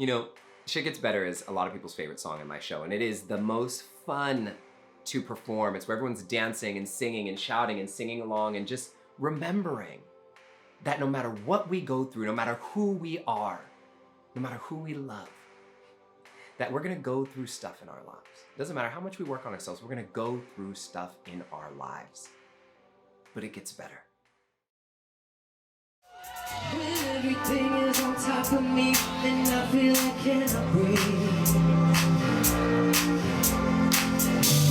You know, Shit Gets Better is a lot of people's favorite song in my show, and it is the most fun to perform. It's where everyone's dancing and singing and shouting and singing along and just remembering that no matter what we go through, no matter who we are, no matter who we love, that we're gonna go through stuff in our lives. It doesn't matter how much we work on ourselves, we're gonna go through stuff in our lives. But it gets better. When everything is on top of me and I feel I cannot breathe,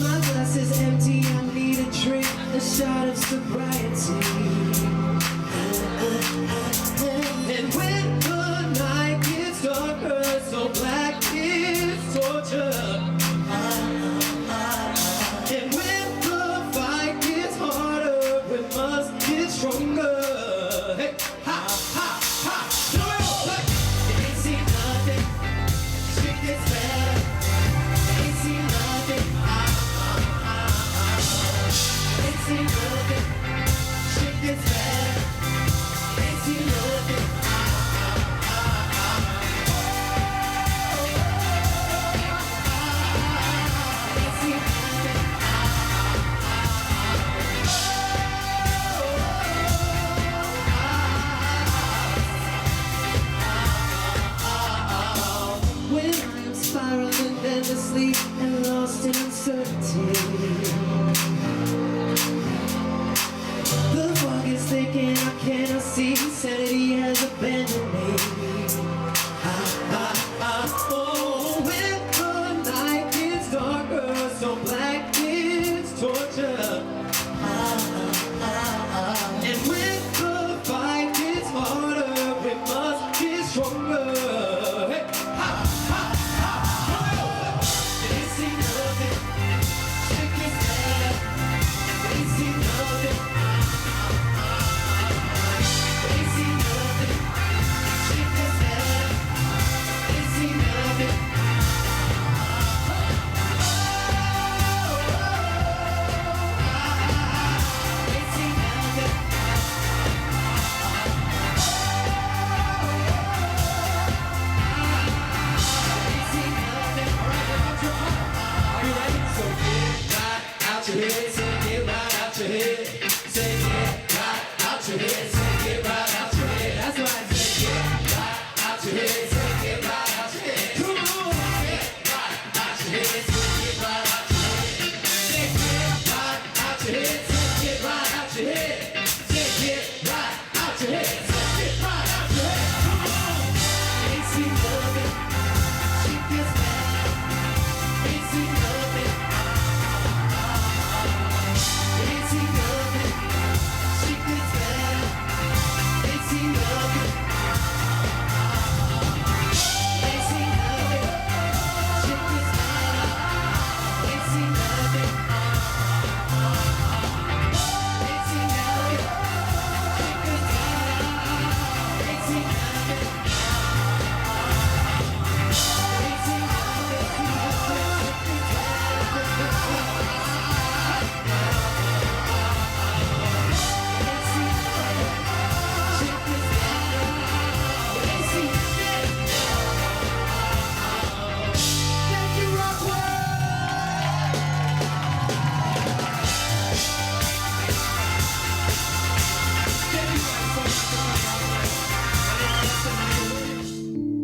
my glass is empty, I need a drink, a shot of sobriety. And when the night gets darker, so black is torture. And when the fight gets harder, we must get stronger. Hey, ha, ha, ha. It ain't seen nothing. Shit gets better. It ain't seen nothing. It ain't seen nothing. Shit gets better. It ain't seen nothing. When I am spiraling endlessly and lost in uncertainty, the fog is thick and I cannot see. Sanity has abandoned me. Oh, when the night gets darker, so black is torture. And when the fight gets harder, we must get stronger. Hey, ha, ha, ha. It ain't seen nothing. Shit gets better. It ain't seen nothing. It ain't seen nothing. Shit gets better. It ain't seen nothing. Ain't seen nothing. Ain't seen nothing. Are you ready? So get right out your head. Say get right out your head. Say get right out your head. Say get right out your head. That's right. Say get right out your head. Say get right out your head. Come on. Get right out your head. Say get right out your head. Say get right out your head. Say get right out your head. Say get right out your head. Say get right out your head. Come on. Ain't seen nothing. Shit gets better. Ain't seen nothing. Ain't seen nothing. Shit gets better. Ain't seen nothing. Ain't seen nothing. Shit gets better. Ain't seen nothing. Ain't seen nothing. Shit gets better. Ain't seen nothing. Ain't seen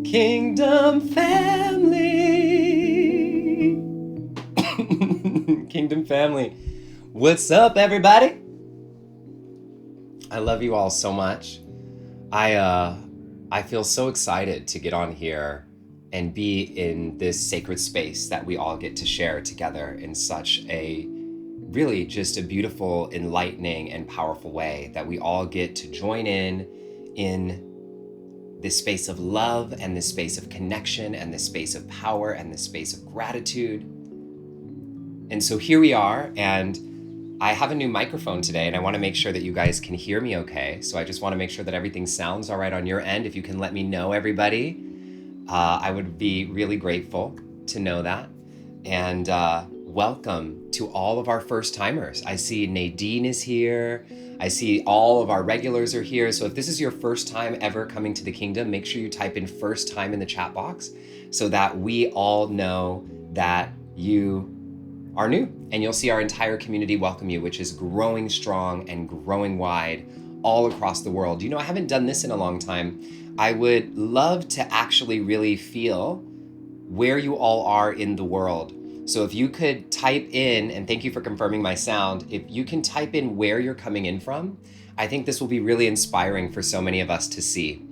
Kingdom family. Kingdom family. What's up, everybody? I love you all so much. I feel so excited to get on here and be in this sacred space that we all get to share together in such a really just a beautiful, enlightening, and powerful way that we all get to join in this space of love and this space of connection and this space of power and this space of gratitude. And so here we are, and I have a new microphone today, and I want to make sure that you guys can hear me okay. So I just want to make sure that everything sounds all right on your end. If you can let me know, everybody, I would be really grateful to know that. And welcome to all of our first timers. I see Nadine is here. I see all of our regulars are here. So if this is your first time ever coming to the kingdom, make sure you type in first time in the chat box so that we all know that you are new, and you'll see our entire community welcome you, which is growing strong and growing wide all across the world. You know, I haven't done this in a long time. I would love to actually really feel where you all are in the world. So if you could type in, and thank you for confirming my sound, if you can type in where you're coming in from, I think this will be really inspiring for so many of us to see.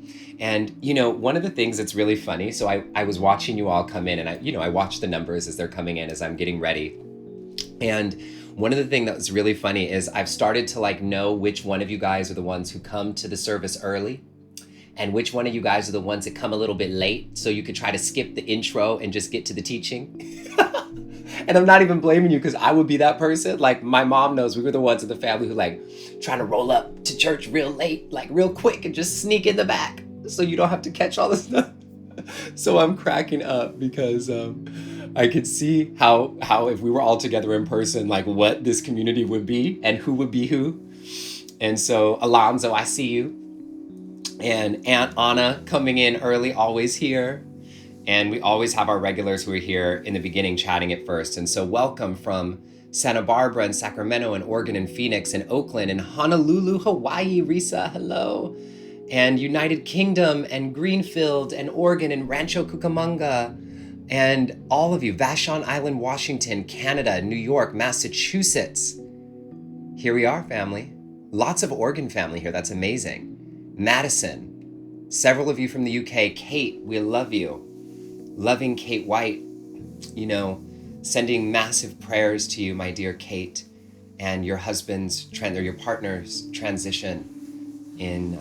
And, you know, one of the things that's really funny, so I was watching you all come in, and I watch the numbers as they're coming in as I'm getting ready. And one of the things that was really funny is I've started to like know which one of you guys are the ones who come to the service early and which one of you guys are the ones that come a little bit late so you could try to skip the intro and just get to the teaching. And I'm not even blaming you because I would be that person. Like my mom knows we were the ones in the family who like trying to roll up to church real late, like real quick and just sneak in the back so you don't have to catch all this stuff. So I'm cracking up because I could see how if we were all together in person, like what this community would be and who would be who. And so Alonzo, I see you. And Aunt Anna coming in early, always here. And we always have our regulars who are here in the beginning chatting at first. And so welcome from Santa Barbara and Sacramento and Oregon and Phoenix and Oakland and Honolulu, Hawaii, Risa, hello. And United Kingdom and Greenfield and Oregon and Rancho Cucamonga. And all of you, Vashon Island, Washington, Canada, New York, Massachusetts. Here we are, family. Lots of Oregon family here. That's amazing. Madison, several of you from the UK. Kate, we love you. Loving Kate White, you know, sending massive prayers to you, my dear Kate, and your husband's or your partner's transition in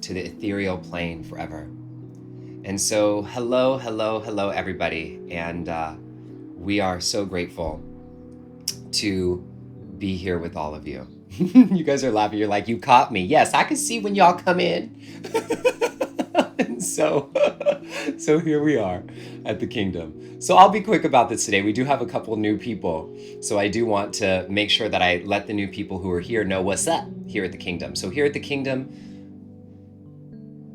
to the ethereal plane forever. And so, hello, everybody. And we are so grateful to be here with all of you. You guys are laughing. You're like, you caught me. Yes, I can see when y'all come in. And so here we are at the kingdom. So I'll be quick about this today. We do have a couple new people. So I do want to make sure that I let the new people who are here know what's up here at the kingdom. So here at the kingdom,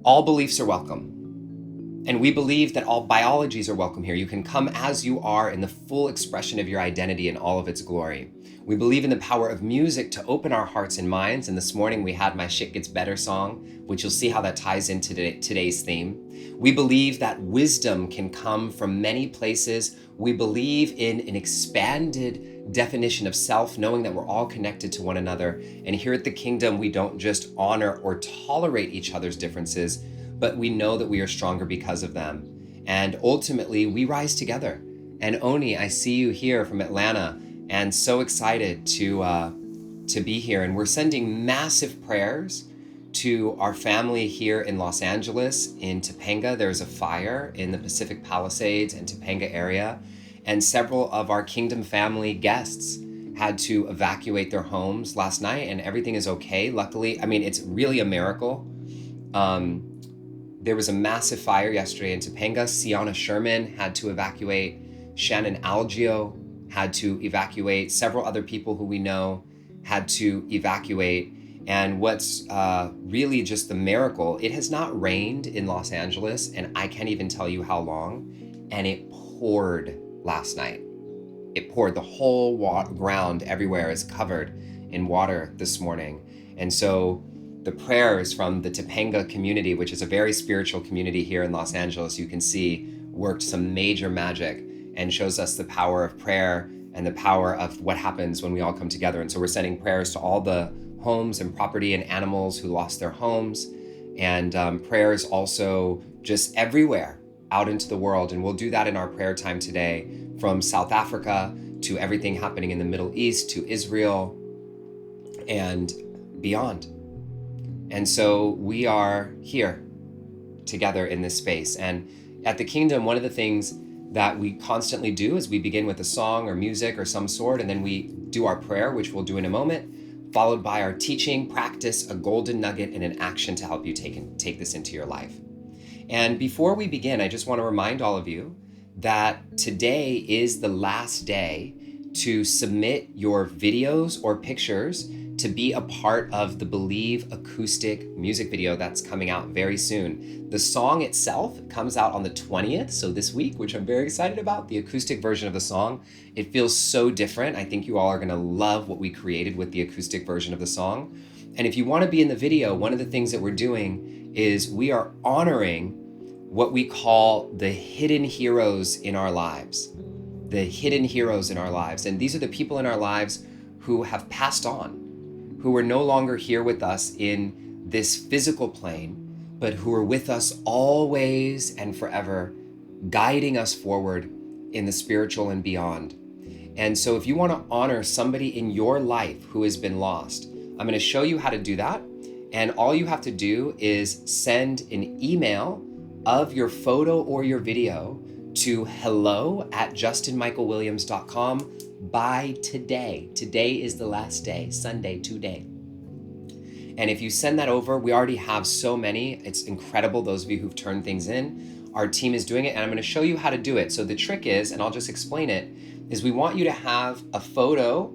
all beliefs are welcome. And we believe that all biologies are welcome here. You can come as you are in the full expression of your identity in all of its glory. We believe in the power of music to open our hearts and minds. And this morning we had My Shit Gets Better song, which you'll see how that ties into today's theme. We believe that wisdom can come from many places. We believe in an expanded definition of self, knowing that we're all connected to one another. And here at the kingdom, we don't just honor or tolerate each other's differences, but we know that we are stronger because of them. And ultimately, we rise together. And Oni, I see you here from Atlanta, and so excited to be here. And we're sending massive prayers to our family here in Los Angeles, in Topanga. There's a fire in the Pacific Palisades and Topanga area. And several of our Kingdom family guests had to evacuate their homes last night, and everything is okay. Luckily, I mean, it's really a miracle. There was a massive fire yesterday in Topanga. Sienna Sherman had to evacuate. Shannon Algio had to evacuate. Several other people who we know had to evacuate. And what's really just the miracle, it has not rained in Los Angeles, and I can't even tell you how long. And it poured last night. It poured. The whole ground everywhere is covered in water this morning. And so the prayers from the Topanga community, which is a very spiritual community here in Los Angeles, you can see worked some major magic and shows us the power of prayer and the power of what happens when we all come together. And so we're sending prayers to all the homes and property and animals who lost their homes, and prayers also just everywhere out into the world. And we'll do that in our prayer time today, from South Africa to everything happening in the Middle East to Israel and beyond. And so we are here together in this space. And at the kingdom, one of the things that we constantly do is we begin with a song or music or some sort, and then we do our prayer, which we'll do in a moment, followed by our teaching, practice, a golden nugget, and an action to help you take this into your life. And before we begin, I just want to remind all of you that today is the last day to submit your videos or pictures to be a part of the Believe acoustic music video that's coming out very soon. The song itself comes out on the 20th, so this week, which I'm very excited about, the acoustic version of the song. It feels so different. I think you all are gonna love what we created with the acoustic version of the song. And if you wanna be in the video, one of the things that we're doing is we are honoring what we call the hidden heroes in our lives. The hidden heroes in our lives. And these are the people in our lives who have passed on, who are no longer here with us in this physical plane, but who are with us always and forever, guiding us forward in the spiritual and beyond. And so if you want to honor somebody in your life who has been lost, I'm going to show you how to do that. And all you have to do is send an email of your photo or your video to hello@justinmichaelwilliams.com by today. Today is the last day, Sunday, today. And if you send that over, we already have so many. It's incredible, those of you who've turned things in. Our team is doing it, and I'm going to show you how to do it. So the trick is, and I'll just explain it, is we want you to have a photo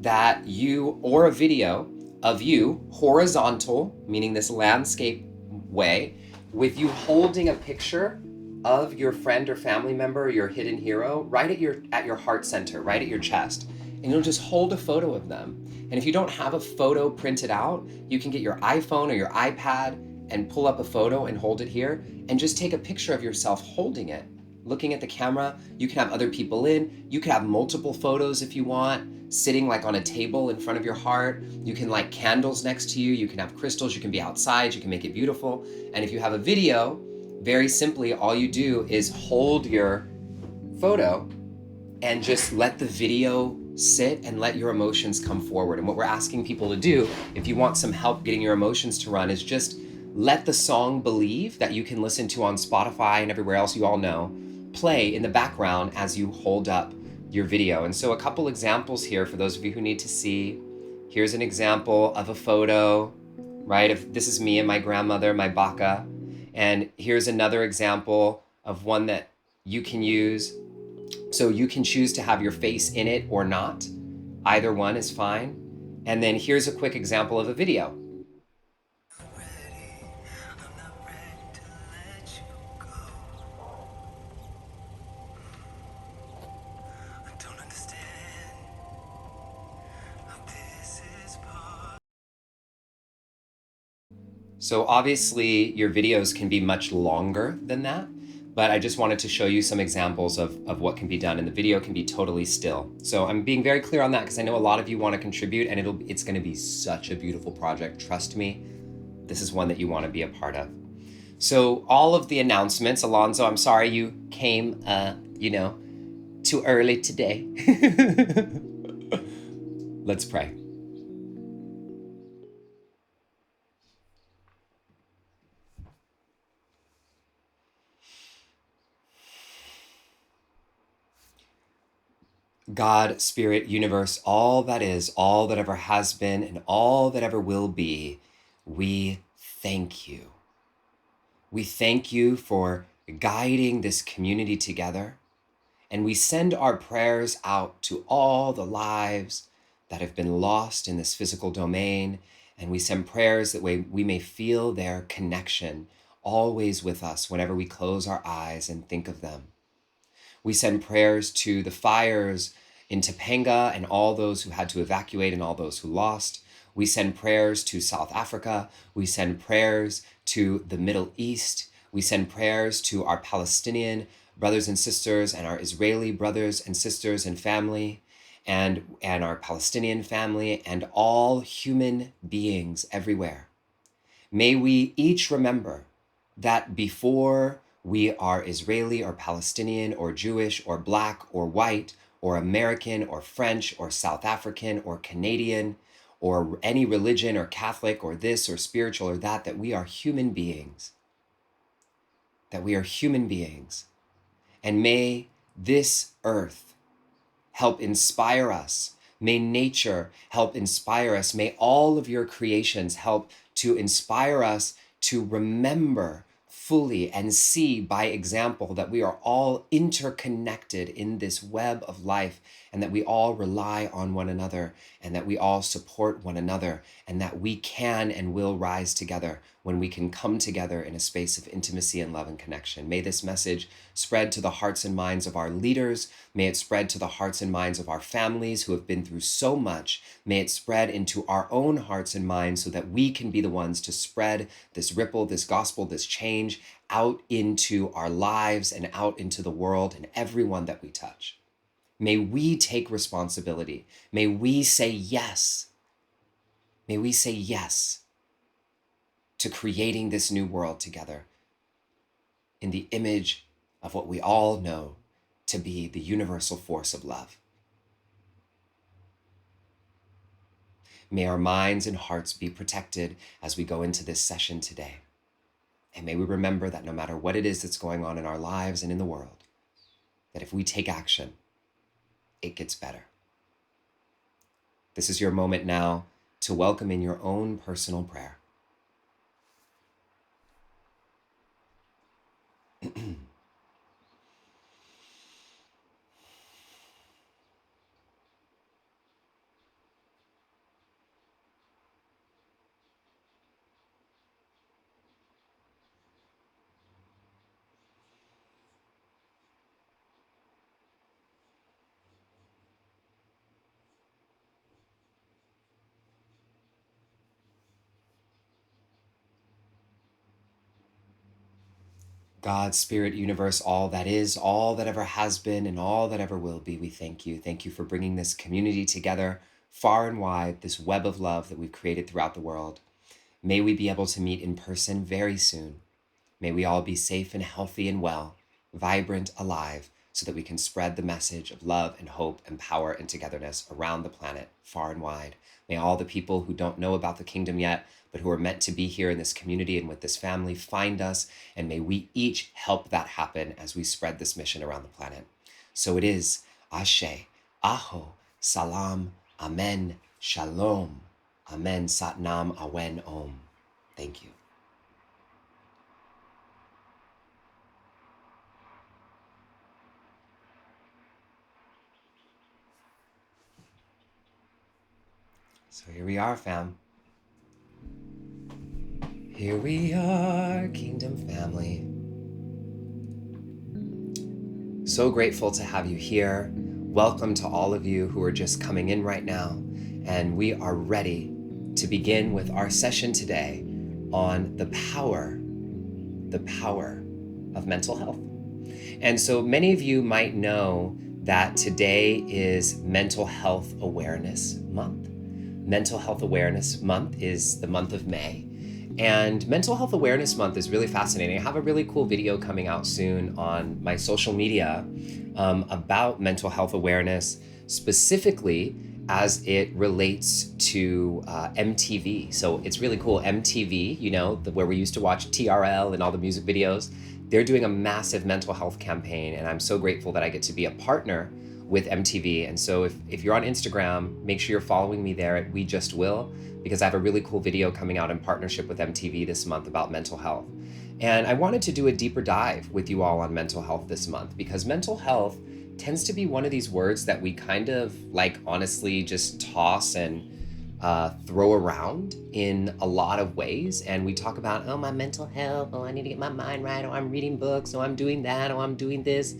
that you, or a video of you, horizontal, meaning this landscape way, with you holding a picture of your friend or family member or your hidden hero right at your heart center, right at your chest. And you'll just hold a photo of them. And if you don't have a photo printed out, you can get your iPhone or your iPad and pull up a photo and hold it here and just take a picture of yourself holding it, looking at the camera. You can have other people in. You can have multiple photos if you want, sitting like on a table in front of your heart. You can light candles next to you. You can have crystals. You can be outside. You can make it beautiful. And if you have a video, very simply, all you do is hold your photo and just let the video sit and let your emotions come forward. And what we're asking people to do, if you want some help getting your emotions to run, is just let the song Believe, that you can listen to on Spotify and everywhere else you all know, play in the background as you hold up your video. And so a couple examples here for those of you who need to see. Here's an example of a photo, right? This is me and my grandmother, my baka. And here's another example of one that you can use. So you can choose to have your face in it or not. Either one is fine. And then here's a quick example of a video. So obviously your videos can be much longer than that, but I just wanted to show you some examples of what can be done, and the video can be totally still. So I'm being very clear on that because I know a lot of you want to contribute, and it's going to be such a beautiful project. Trust me, this is one that you want to be a part of. So all of the announcements, Alonzo, I'm sorry you came, too early today. Let's pray. God, Spirit, Universe, all that is, all that ever has been, and all that ever will be, we thank you. We thank you for guiding this community together, and we send our prayers out to all the lives that have been lost in this physical domain, and we send prayers that we may feel their connection always with us whenever we close our eyes and think of them. We send prayers to the fires in Topanga and all those who had to evacuate and all those who lost. We send prayers to South Africa. We send prayers to the Middle East. We send prayers to our Palestinian brothers and sisters and our Israeli brothers and sisters and family and our Palestinian family and all human beings everywhere. May we each remember that before we are Israeli or Palestinian or Jewish or Black or white or American or French or South African or Canadian or any religion or Catholic or this or spiritual or that we are human beings. That we are human beings. And may this earth help inspire us. May nature help inspire us. May all of your creations help to inspire us to remember fully and see by example that we are all interconnected in this web of life, and that we all rely on one another, and that we all support one another, and that we can and will rise together when we can come together in a space of intimacy and love and connection. May this message spread to the hearts and minds of our leaders. May it spread to the hearts and minds of our families who have been through so much. May it spread into our own hearts and minds so that we can be the ones to spread this ripple, this gospel, this change out into our lives and out into the world and everyone that we touch. May we take responsibility. May we say yes. May we say yes to creating this new world together in the image of what we all know to be the universal force of love. May our minds and hearts be protected as we go into this session today. And may we remember that no matter what it is that's going on in our lives and in the world, that if we take action, it gets better. This is your moment now to welcome in your own personal prayer. God, Spirit, Universe, all that is, all that ever has been, and all that ever will be, we thank you. Thank you for bringing this community together far and wide, this web of love that we've created throughout the world. May we be able to meet in person very soon. May we all be safe and healthy and well, vibrant, alive, so that we can spread the message of love and hope and power and togetherness around the planet, far and wide. May all the people who don't know about the kingdom yet, but who are meant to be here in this community and with this family, find us, and may we each help that happen as we spread this mission around the planet. So it is. Ashe, Aho, Salam, Amen, Shalom, Amen, Satnam, Awen, Om. Thank you. So here we are, fam. Here we are, Kingdom family. So grateful to have you here. Welcome to all of you who are just coming in right now. And we are ready to begin with our session today on the power of mental health. And so many of you might know that today is Mental Health Awareness Month. Mental Health Awareness Month is the month of May. And Mental Health Awareness Month is really fascinating. I have a really cool video coming out soon on my social media about mental health awareness, specifically as it relates to MTV. So it's really cool. MTV, you know, where we used to watch TRL and all the music videos, they're doing a massive mental health campaign. And I'm so grateful that I get to be a partner with MTV. And so if you're on Instagram, make sure you're following me there at We Just Will, because I have a really cool video coming out in partnership with MTV this month about mental health. And I wanted to do a deeper dive with you all on mental health this month, because mental health tends to be one of these words that we kind of like honestly just toss and throw around in a lot of ways. And we talk about, oh, my mental health, oh, I need to get my mind right, oh, I'm reading books, oh, I'm doing that, oh, I'm doing this.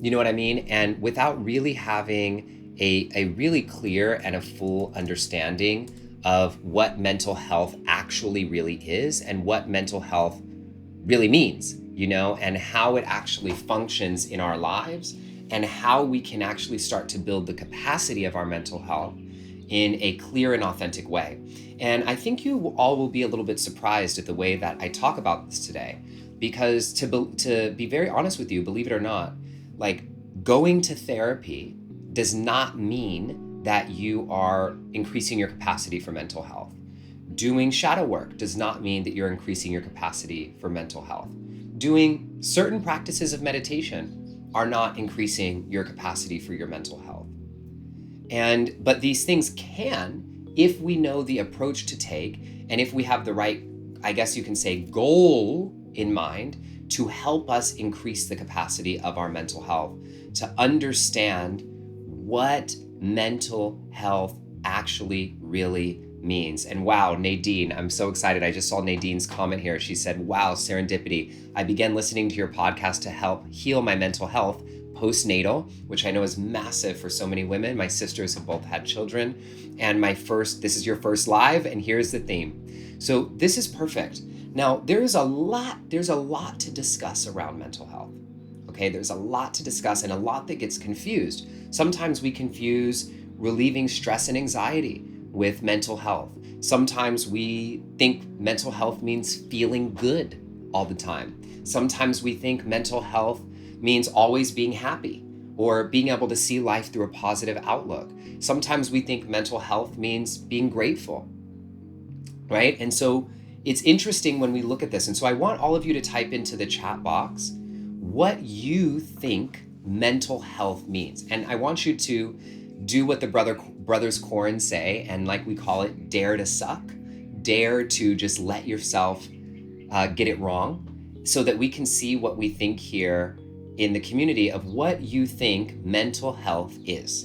You know what I mean? And without really having a really clear and a full understanding of what mental health actually really is and what mental health really means, you know, and how it actually functions in our lives and how we can actually start to build the capacity of our mental health in a clear and authentic way. And I think you all will be a little bit surprised at the way that I talk about this today, because to be very honest with you, believe it or not, like going to therapy does not mean that you are increasing your capacity for mental health. Doing shadow work does not mean that you're increasing your capacity for mental health. Doing certain practices of meditation are not increasing your capacity for your mental health. But these things can, if we know the approach to take, and if we have the right, I guess you can say, goal in mind to help us increase the capacity of our mental health, to understand what mental health actually really means. And wow, Nadine, I'm so excited. I just saw Nadine's comment here. She said, wow, serendipity. I began listening to your podcast to help heal my mental health postnatal, which I know is massive for so many women. My sisters have both had children. And this is your first live, and here's the theme. So this is perfect. Now, there's a lot to discuss around mental health. Okay, there's a lot to discuss and a lot that gets confused. Sometimes we confuse relieving stress and anxiety with mental health. Sometimes we think mental health means feeling good all the time. Sometimes we think mental health means always being happy or being able to see life through a positive outlook. Sometimes we think mental health means being grateful, right? And so it's interesting when we look at this. And so I want all of you to type into the chat box what you think mental health means. And I want you to do what the brothers Corin say, and like we call it, dare to suck. Dare to just let yourself get it wrong, so that we can see what we think here in the community of what you think mental health is.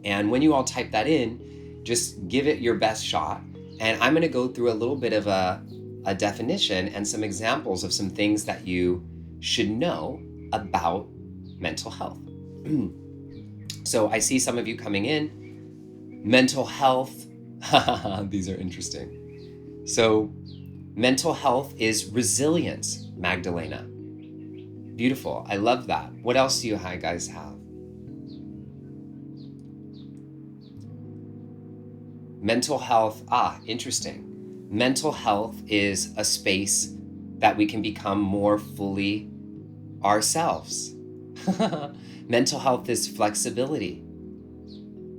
And when you all type that in, just give it your best shot. And I'm going to go through a little bit of a definition and some examples of some things that you should know about mental health. So I see some of you coming in. Mental health, these are interesting. So mental health is resilience, Magdalena. Beautiful, I love that. What else do you guys have? Mental health, interesting. Mental health is a space that we can become more fully ourselves. Mental health is flexibility.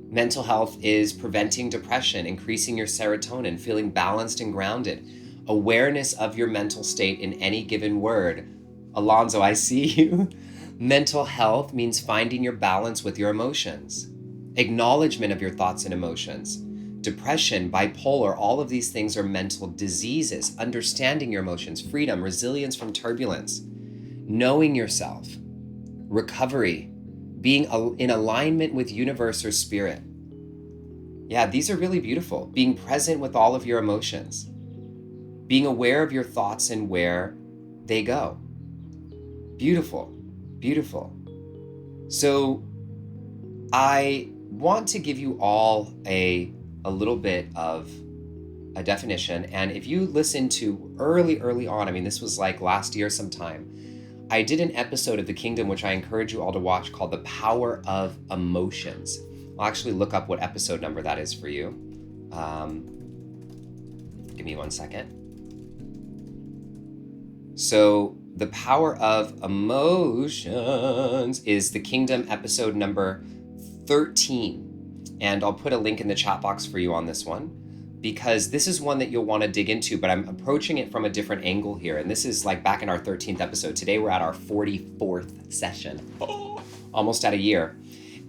Mental health is preventing depression, increasing your serotonin, feeling balanced and grounded, awareness of your mental state in any given word. Alonzo, I see you. Mental health means finding your balance with your emotions, acknowledgement of your thoughts and emotions. Depression, bipolar, all of these things are mental diseases. Understanding your emotions, freedom, resilience from turbulence, knowing yourself, recovery, being in alignment with universe or spirit. Yeah, these are really beautiful. Being present with all of your emotions, being aware of your thoughts and where they go. Beautiful, beautiful. So I want to give you all a little bit of a definition. And if you listen to early on, I mean, this was like last year sometime, I did an episode of The Kingdom, which I encourage you all to watch, called The Power of Emotions. I'll actually look up what episode number that is for you. Give me 1 second. So The Power of Emotions is The Kingdom episode number 13. And I'll put a link in the chat box for you on this one, because this is one that you'll want to dig into, but I'm approaching it from a different angle here. And this is like back in our 13th episode. Today we're at our 44th session, almost at a year.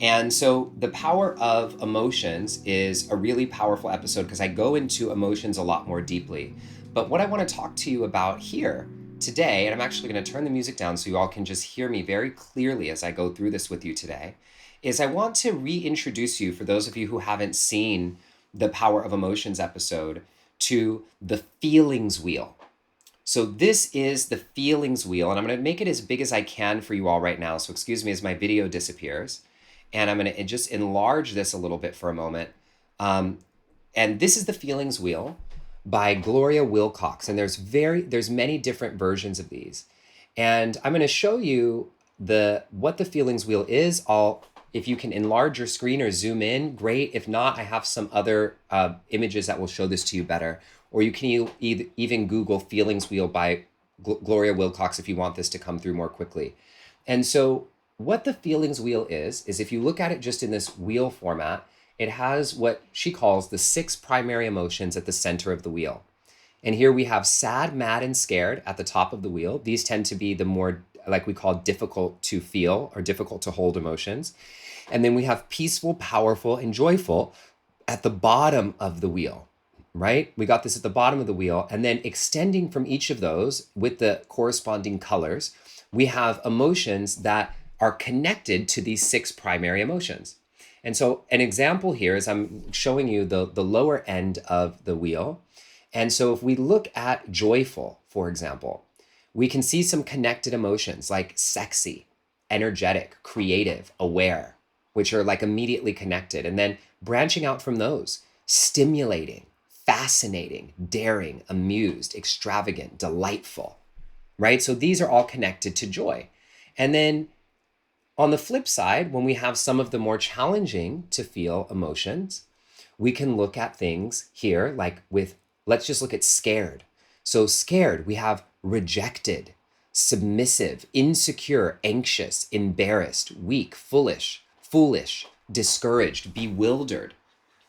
And so The Power of Emotions is a really powerful episode because I go into emotions a lot more deeply. But what I want to talk to you about here today, and I'm actually going to turn the music down so you all can just hear me very clearly as I go through this with you today, is I want to reintroduce you, for those of you who haven't seen the Power of Emotions episode, to the feelings wheel. So this is the feelings wheel, and I'm going to make it as big as I can for you all right now. So excuse me as my video disappears. And I'm going to just enlarge this a little bit for a moment. And this is the feelings wheel by Gloria Wilcox. And there's many different versions of these. And I'm going to show you what the feelings wheel is. If you can enlarge your screen or zoom in, great. If not, I have some other images that will show this to you better. Or you can even Google feelings wheel by Gloria Wilcox if you want this to come through more quickly. And so what the feelings wheel is if you look at it just in this wheel format, it has what she calls the 6 primary emotions at the center of the wheel. And here we have sad, mad, and scared at the top of the wheel. These tend to be the more, like we call, difficult to feel or difficult to hold emotions. And then we have peaceful, powerful, and joyful at the bottom of the wheel. right? We got this at the bottom of the wheel. And then extending from each of those with the corresponding colors, we have emotions that are connected to these 6 primary emotions. And so an example here is I'm showing you the lower end of the wheel. And so if we look at joyful, for example, we can see some connected emotions like sexy, energetic, creative, aware, which are like immediately connected. And then branching out from those, stimulating, fascinating, daring, amused, extravagant, delightful, right? So these are all connected to joy. And then on the flip side, when we have some of the more challenging to feel emotions, we can look at things here like with, let's just look at scared. So scared, we have rejected, submissive, insecure, anxious, embarrassed, weak, foolish, discouraged, bewildered.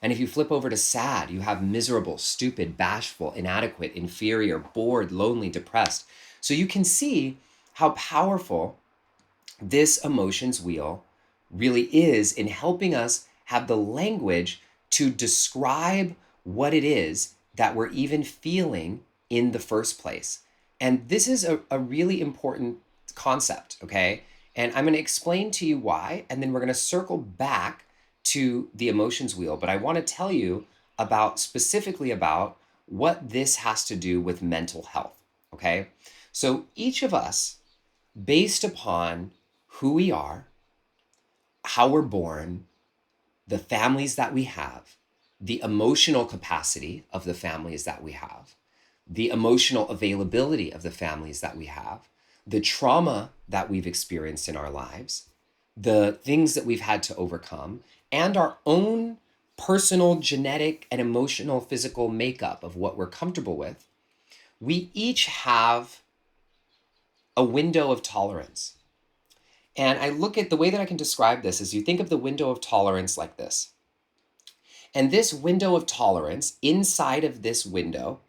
And if you flip over to sad, you have miserable, stupid, bashful, inadequate, inferior, bored, lonely, depressed. So you can see how powerful this emotions wheel really is in helping us have the language to describe what it is that we're even feeling in the first place. And this is a really important concept, okay? And I'm going to explain to you why, and then we're going to circle back to the emotions wheel. But I want to tell you about specifically about what this has to do with mental health, okay? So each of us, based upon who we are, how we're born, the families that we have, the emotional capacity of the families that we have, the emotional availability of the families that we have, the trauma that we've experienced in our lives, the things that we've had to overcome, and our own personal genetic and emotional physical makeup of what we're comfortable with, we each have a window of tolerance. And I look at the way that I can describe this is you think of the window of tolerance like this. And this window of tolerance, inside of this window,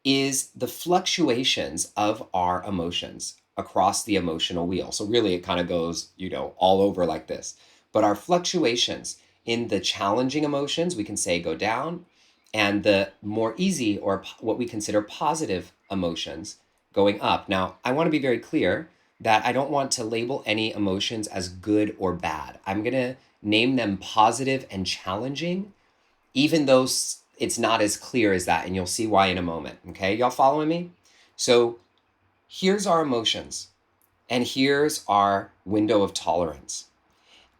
is the fluctuations of our emotions across the emotional wheel. So really it kind of goes, all over like this. But our fluctuations in the challenging emotions, we can say go down, and the more easy or what we consider positive emotions going up. Now, I want to be very clear that I don't want to label any emotions as good or bad. I'm going to name them positive and challenging, even though it's not as clear as that, and you'll see why in a moment. Okay, y'all following me? So here's our emotions, and here's our window of tolerance.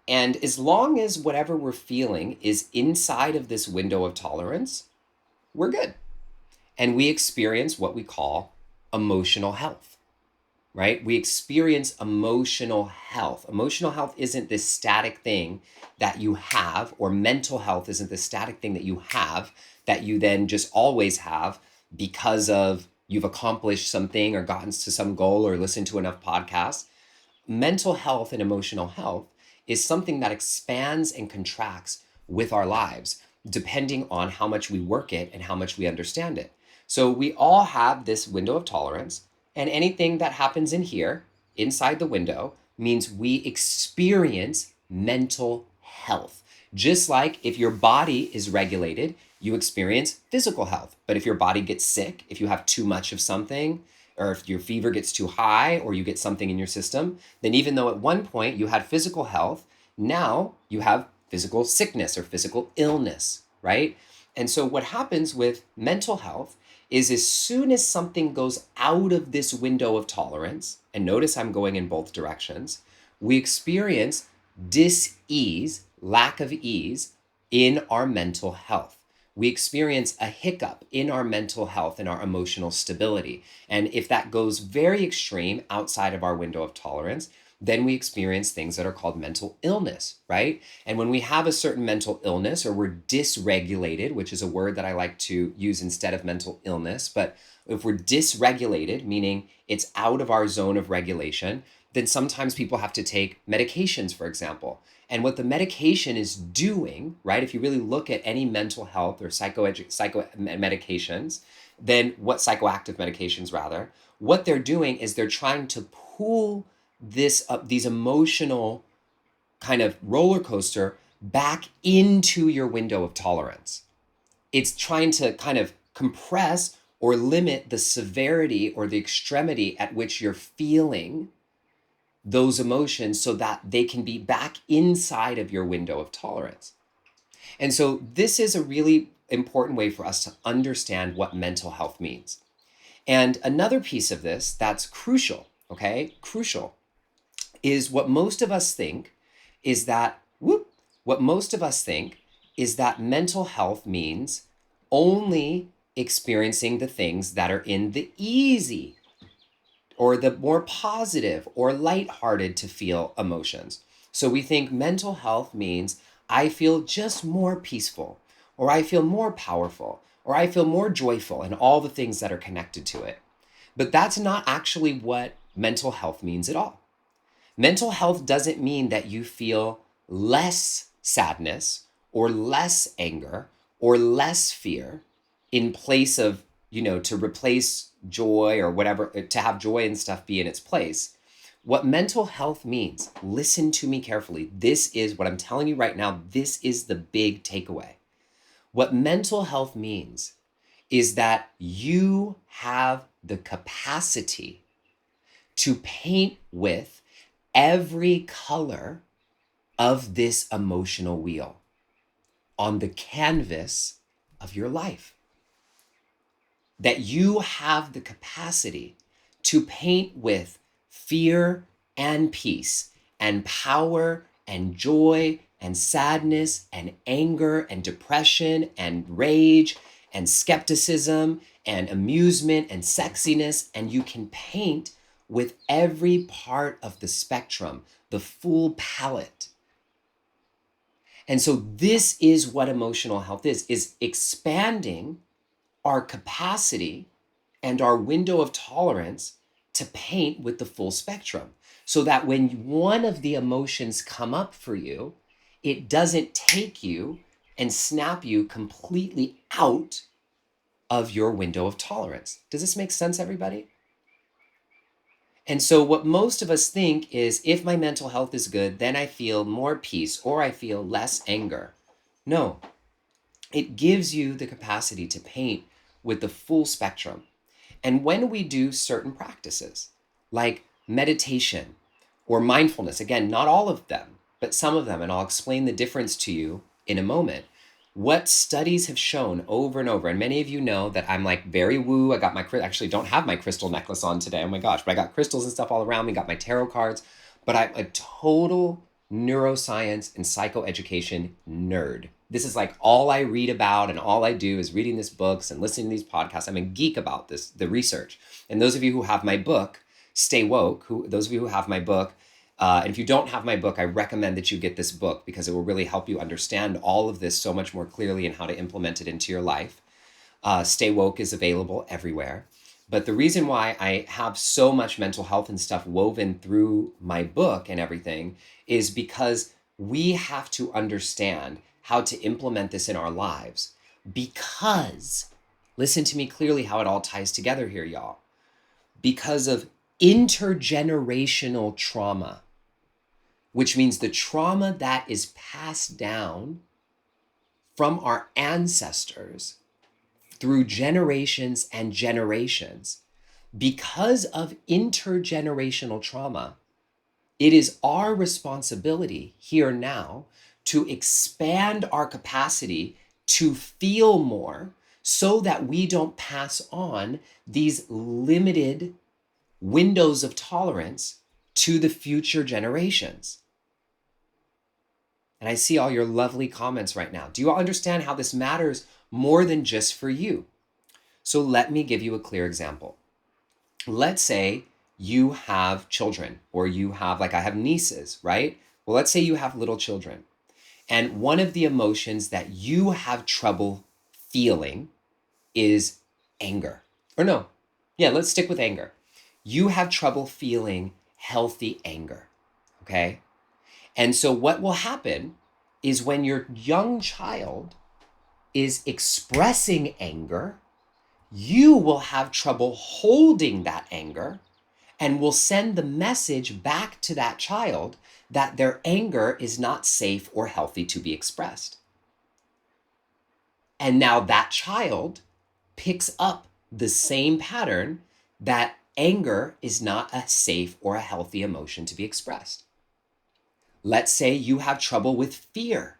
And as long as whatever we're feeling is inside of this window of tolerance, we're good. And we experience what we call emotional health, right? We experience emotional health. Emotional health isn't this static thing that you have, or mental health isn't this static thing that you have that you then just always have because of you've accomplished something or gotten to some goal or listened to enough podcasts. Mental health and emotional health is something that expands and contracts with our lives, depending on how much we work it and how much we understand it. So we all have this window of tolerance, and anything that happens in here, inside the window, means we experience mental health. Just like if your body is regulated, you experience physical health. But if your body gets sick, if you have too much of something, or if your fever gets too high, or you get something in your system, then even though at one point you had physical health, now you have physical sickness or physical illness, right? And so what happens with mental health is as soon as something goes out of this window of tolerance, and notice I'm going in both directions, we experience dis-ease, lack of ease in our mental health. We experience a hiccup in our mental health and our emotional stability. And if that goes very extreme outside of our window of tolerance, then we experience things that are called mental illness, right? And when we have a certain mental illness, or we're dysregulated, which is a word that I like to use instead of mental illness, but if we're dysregulated, meaning it's out of our zone of regulation, then sometimes people have to take medications, for example. And what the medication is doing, right, if you really look at any mental health or psycho medications, then psychoactive medications rather, what they're doing is they're trying to pull these emotional kind of roller coaster back into your window of tolerance. It's trying to kind of compress or limit the severity or the extremity at which you're feeling those emotions so that they can be back inside of your window of tolerance. And so this is a really important way for us to understand what mental health means. And another piece of this that's crucial, okay, crucial, is what most of us think is that, what most of us think is that mental health means only experiencing the things that are in the easy or the more positive or lighthearted to feel emotions. So we think mental health means I feel just more peaceful, or I feel more powerful, or I feel more joyful, and all the things that are connected to it. But that's not actually what mental health means at all. Mental health doesn't mean that you feel less sadness or less anger or less fear in place of, to replace joy or whatever, to have joy and stuff be in its place. What mental health means, listen to me carefully. This is what I'm telling you right now. This is the big takeaway. What mental health means is that you have the capacity to paint with every color of this emotional wheel on the canvas of your life. That you have the capacity to paint with fear and peace and power and joy and sadness and anger and depression and rage and skepticism and amusement and sexiness, and you can paint with every part of the spectrum, the full palette. And so this is what emotional health is expanding our capacity and our window of tolerance to paint with the full spectrum, so that when one of the emotions come up for you, it doesn't take you and snap you completely out of your window of tolerance. Does this make sense, everybody? And so what most of us think is, if my mental health is good, then I feel more peace or I feel less anger. No, it gives you the capacity to paint with the full spectrum. And when we do certain practices like meditation or mindfulness, again, not all of them, but some of them, and I'll explain the difference to you in a moment. What studies have shown over and over, and many of you know that I'm like very woo. I got my, actually don't have my crystal necklace on today. Oh my gosh, but I got crystals and stuff all around me, got my tarot cards, but I'm a total neuroscience and psychoeducation nerd. This is like all I read about, and all I do is reading these books and listening to these podcasts. I'm a geek about this, the research. And those of you who have my book, Stay Woke, those of you who have my book, and if you don't have my book, I recommend that you get this book because it will really help you understand all of this so much more clearly and how to implement it into your life. Stay Woke is available everywhere. But the reason why I have so much mental health and stuff woven through my book and everything is because we have to understand how to implement this in our lives. Because, listen to me clearly how it all ties together here, y'all. Because of intergenerational trauma, which means the trauma that is passed down from our ancestors through generations and generations. Because of intergenerational trauma, it is our responsibility here now to expand our capacity to feel more so that we don't pass on these limited windows of tolerance to the future generations. And I see all your lovely comments right now. Do you all understand how this matters more than just for you? So let me give you a clear example. Let's say you have children, or you have, like I have nieces, right? Well, let's say you have little children. And one of the emotions that you have trouble feeling is anger. Or no, yeah, let's stick with anger. You have trouble feeling healthy anger, okay? And so what will happen is when your young child is expressing anger, you will have trouble holding that anger and will send the message back to that child that their anger is not safe or healthy to be expressed. And now that child picks up the same pattern that anger is not a safe or a healthy emotion to be expressed. Let's say you have trouble with fear,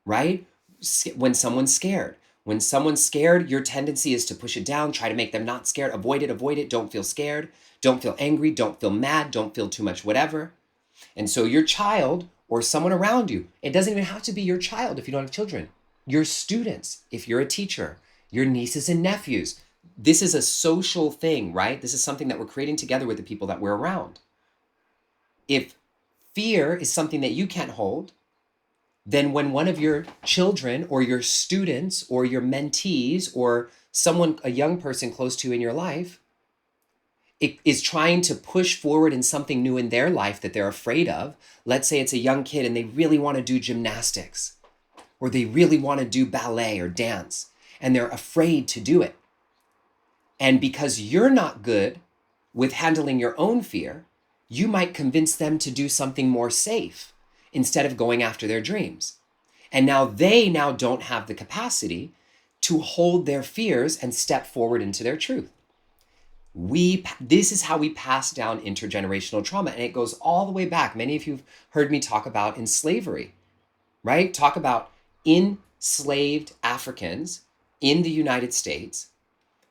right? When someone's scared. When someone's scared, your tendency is to push it down, try to make them not scared, avoid it, don't feel scared, don't feel angry, don't feel mad, don't feel too much whatever. And so your child or someone around you, it doesn't even have to be your child if you don't have children, your students, if you're a teacher, your nieces and nephews. This is a social thing, right? This is something that we're creating together with the people that we're around. If fear is something that you can't hold, then when one of your children or your students or your mentees or someone, a young person close to you in your life, is trying to push forward in something new in their life that they're afraid of. Let's say it's a young kid and they really want to do gymnastics, or they really want to do ballet or dance, and they're afraid to do it. And because you're not good with handling your own fear, you might convince them to do something more safe instead of going after their dreams. And now they don't have the capacity to hold their fears and step forward into their truth. This is how we pass down intergenerational trauma, and it goes all the way back. Many of you have heard me talk about in slavery, right? Talk about enslaved Africans in the United States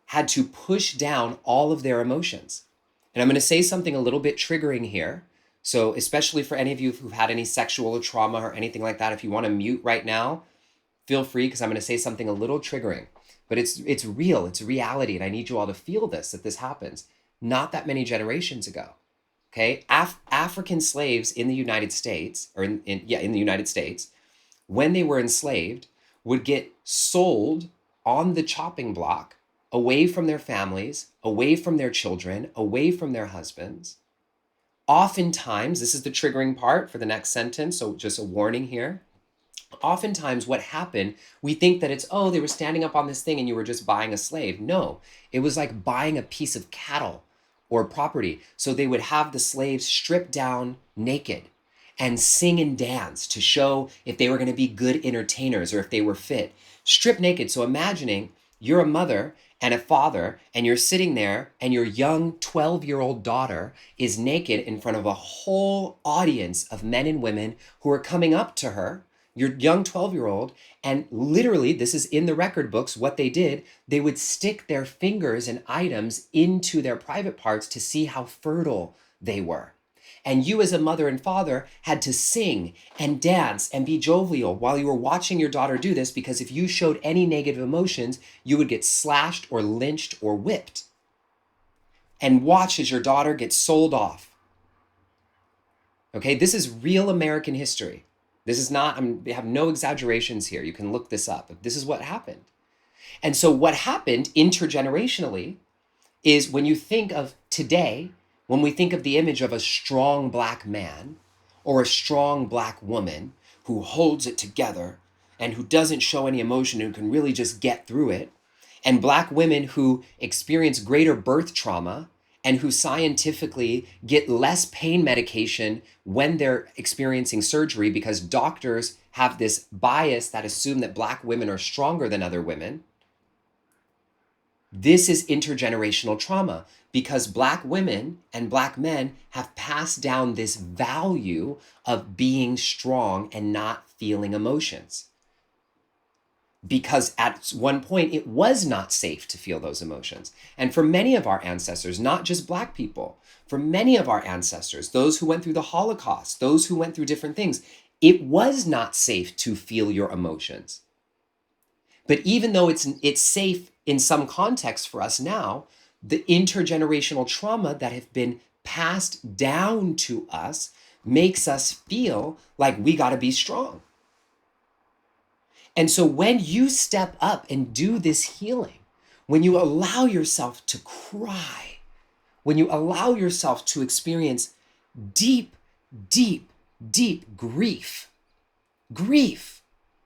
had to push down all of their emotions. And I'm going to say something a little bit triggering here. So especially for any of you who've had any sexual trauma or anything like that, if you want to mute right now, feel free, because I'm going to say something a little triggering. But it's real, it's reality, and I need you all to feel this, that this happens. Not that many generations ago, okay? African slaves in the United States, or in the United States, when they were enslaved, would get sold on the chopping block, away from their families, away from their children, away from their husbands. Oftentimes, this is the triggering part for the next sentence, so just a warning here. Oftentimes what happened, we think that it's, oh, they were standing up on this thing and you were just buying a slave. No, it was like buying a piece of cattle or property. So they would have the slaves stripped down naked and sing and dance to show if they were going to be good entertainers or if they were fit. Stripped naked. So imagining you're a mother and a father and you're sitting there and your young 12-year-old daughter is naked in front of a whole audience of men and women who are coming up to her, your young 12-year-old, and literally, this is in the record books, what they did, they would stick their fingers and items into their private parts to see how fertile they were. And you as a mother and father had to sing and dance and be jovial while you were watching your daughter do this, because if you showed any negative emotions, you would get slashed or lynched or whipped. And watch as your daughter gets sold off. Okay, this is real American history. This is not, I have no exaggerations here. You can look this up. This is what happened. And so what happened intergenerationally is, when you think of today, when we think of the image of a strong black man or a strong black woman who holds it together and who doesn't show any emotion and can really just get through it, and black women who experience greater birth trauma and who scientifically get less pain medication when they're experiencing surgery, because doctors have this bias that assume that black women are stronger than other women. This is intergenerational trauma, because black women and black men have passed down this value of being strong and not feeling emotions. Because at one point it was not safe to feel those emotions. And for many of our ancestors, not just black people, for many of our ancestors, those who went through the Holocaust, those who went through different things, it was not safe to feel your emotions. But even though it's safe in some context for us now, the intergenerational trauma that have been passed down to us makes us feel like we got to be strong. And so when you step up and do this healing, when you allow yourself to cry, when you allow yourself to experience deep, deep, deep grief,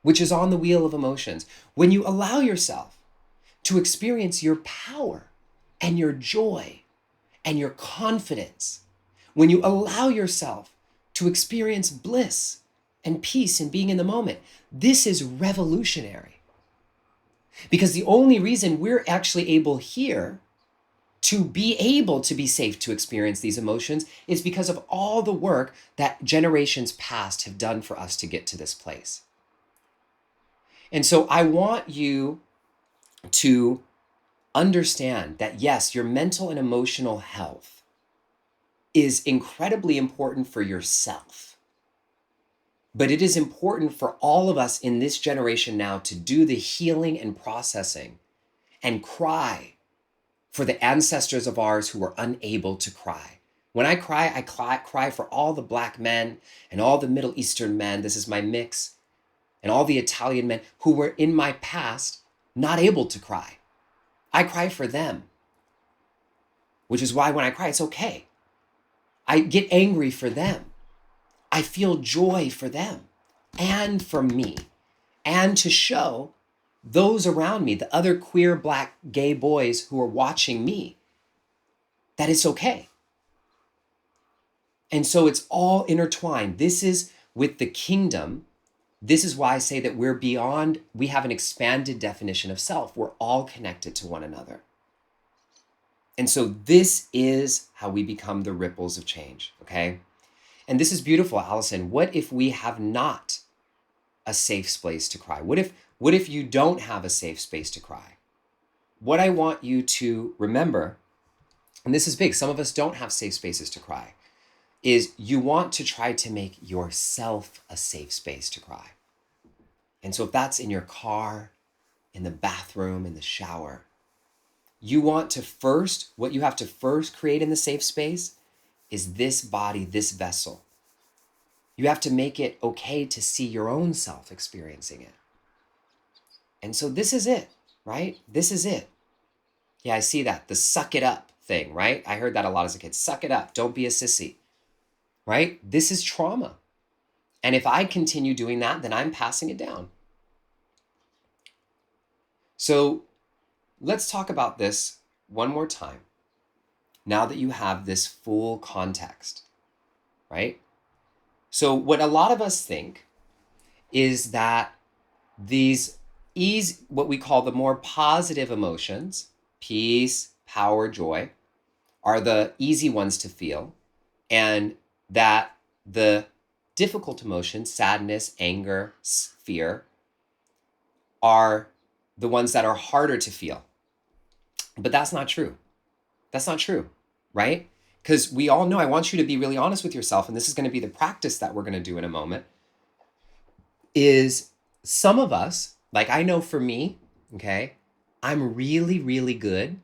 which is on the wheel of emotions, when you allow yourself to experience your power and your joy and your confidence, when you allow yourself to experience bliss and peace and being in the moment, this is revolutionary. Because the only reason we're actually able here to be able to be safe to experience these emotions is because of all the work that generations past have done for us to get to this place. And so I want you to understand that yes, your mental and emotional health is incredibly important for yourself. But it is important for all of us in this generation now to do the healing and processing and cry for the ancestors of ours who were unable to cry. When I cry for all the Black men and all the Middle Eastern men, this is my mix, and all the Italian men who were in my past not able to cry. I cry for them, which is why when I cry, it's okay. I get angry for them. I feel joy for them and for me, and to show those around me, the other queer, Black, gay boys who are watching me, that it's okay. And so it's all intertwined. This is with the kingdom. This is why I say that we're beyond, we have an expanded definition of self. We're all connected to one another. And so this is how we become the ripples of change, okay? And this is beautiful, Allison. What if we have not a safe space to cry? What if you don't have a safe space to cry? What I want you to remember, and this is big, some of us don't have safe spaces to cry, is you want to try to make yourself a safe space to cry. And so if that's in your car, in the bathroom, in the shower, you want to first, what you have to first create in the safe space is this body, this vessel. You have to make it okay to see your own self experiencing it. And so this is it, right? This is it. Yeah, I see that. The suck it up thing, right? I heard that a lot as a kid. Suck it up. Don't be a sissy, right? This is trauma. And if I continue doing that, then I'm passing it down. So let's talk about this one more time. Now that you have this full context, right? So what a lot of us think is that these what we call the more positive emotions, peace, power, joy, are the easy ones to feel, and that the difficult emotions, sadness, anger, fear, are the ones that are harder to feel. But that's not true. That's not true, right? Because we all know, I want you to be really honest with yourself, and this is going to be the practice that we're going to do in a moment, is some of us, like I know for me, okay, I'm really, really good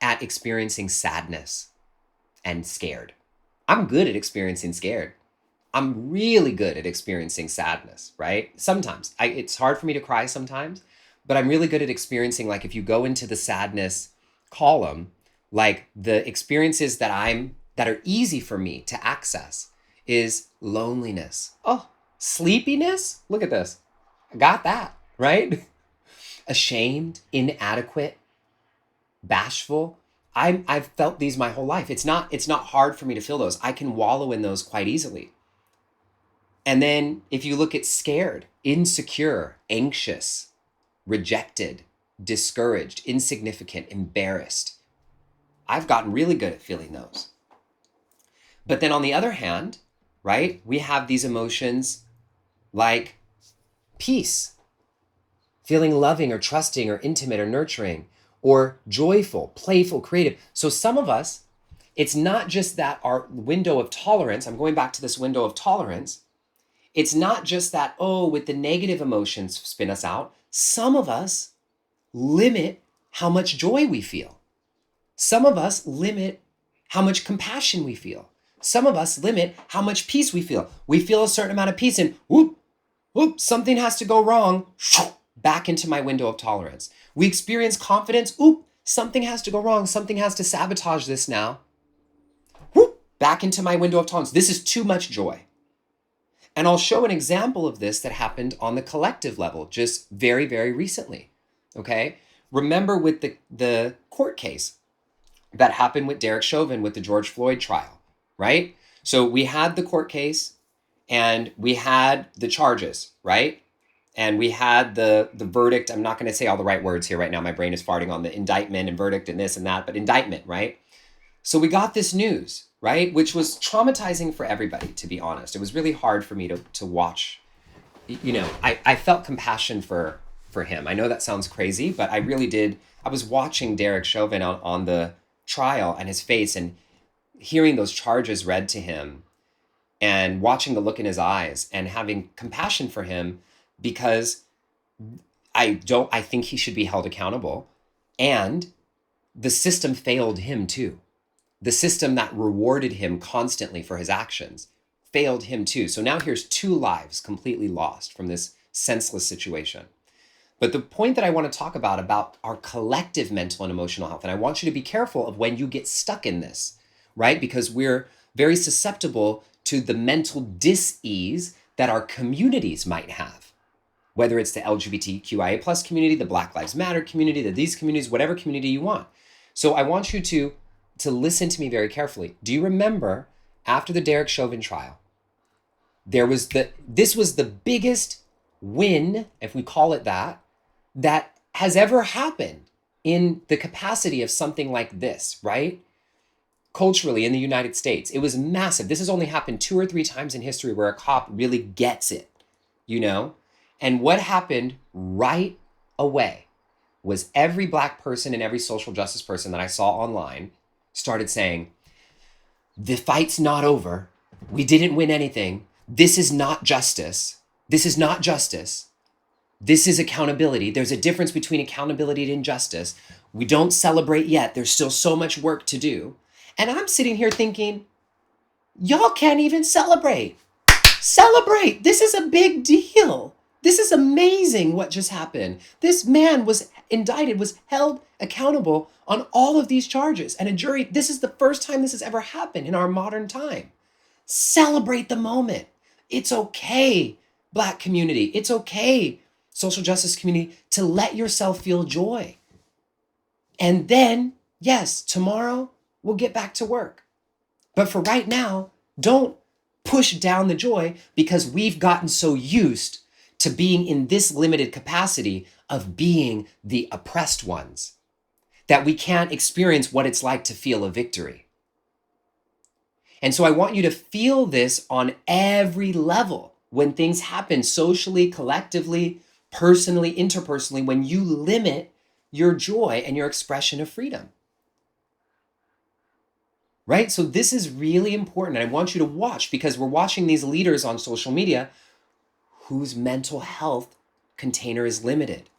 at experiencing sadness and scared. I'm good at experiencing scared. I'm really good at experiencing sadness, right? Sometimes. It's hard for me to cry sometimes, but I'm really good at experiencing, like if you go into the sadness column, like the experiences that are easy for me to access is loneliness. Oh, sleepiness? Look at this. I got that, right? Ashamed, inadequate, bashful. I've felt these my whole life. It's not hard for me to feel those. I can wallow in those quite easily. And then if you look at scared, insecure, anxious, rejected, discouraged, insignificant, embarrassed, I've gotten really good at feeling those. But then on the other hand, right, we have these emotions like peace, feeling loving or trusting or intimate or nurturing, or joyful, playful, creative. So some of us, it's not just that our window of tolerance, I'm going back to this window of tolerance, it's not just that, oh, with the negative emotions spin us out. Some of us limit how much joy we feel. Some of us limit how much compassion we feel. Some of us limit how much peace we feel. We feel a certain amount of peace and whoop, something has to go wrong, back into my window of tolerance. We experience confidence, something has to go wrong, something has to sabotage this now. Back into my window of tolerance. This is too much joy. And I'll show an example of this that happened on the collective level just very, very recently, okay? Remember with the court case that happened with Derek Chauvin with the George Floyd trial, right? So we had the court case and we had the charges, right? And we had the verdict. I'm not going to say all the right words here right now. My brain is farting on the indictment and verdict and this and that, but indictment, right? So we got this news, right? Which was traumatizing for everybody, to be honest. It was really hard for me to watch. You know, I felt compassion for him. I know that sounds crazy, but I really did. I was watching Derek Chauvin on the trial and his face and hearing those charges read to him and watching the look in his eyes and having compassion for him, because I think he should be held accountable. And the system failed him too. The system that rewarded him constantly for his actions failed him too. So now here's 2 lives completely lost from this senseless situation. But the point that I want to talk about our collective mental and emotional health, and I want you to be careful of when you get stuck in this, right? Because we're very susceptible to the mental dis-ease that our communities might have, whether it's the LGBTQIA plus community, the Black Lives Matter community, these communities, whatever community you want. So I want you to listen to me very carefully. Do you remember after the Derek Chauvin trial, this was the biggest win, if we call it that has ever happened in the capacity of something like this, right? Culturally in the United States, it was massive. This has only happened 2 or 3 times in history where a cop really gets it, you know? And what happened right away was every Black person and every social justice person that I saw online started saying, the fight's not over. We didn't win anything. This is not justice. This is not justice. This is accountability. There's a difference between accountability and injustice. We don't celebrate yet. There's still so much work to do. And I'm sitting here thinking, y'all can't even celebrate. Celebrate. This is a big deal. This is amazing what just happened. This man was indicted, was held accountable on all of these charges. And a jury, this is the first time this has ever happened in our modern time. Celebrate the moment. It's okay, Black community. It's okay, social justice community, to let yourself feel joy. And then, yes, tomorrow we'll get back to work. But for right now, don't push down the joy, because we've gotten so used to being in this limited capacity of being the oppressed ones that we can't experience what it's like to feel a victory. And so I want you to feel this on every level when things happen socially, collectively, personally, interpersonally, when you limit your joy and your expression of freedom. Right? So this is really important. And I want you to watch, because we're watching these leaders on social media whose mental health container is limited.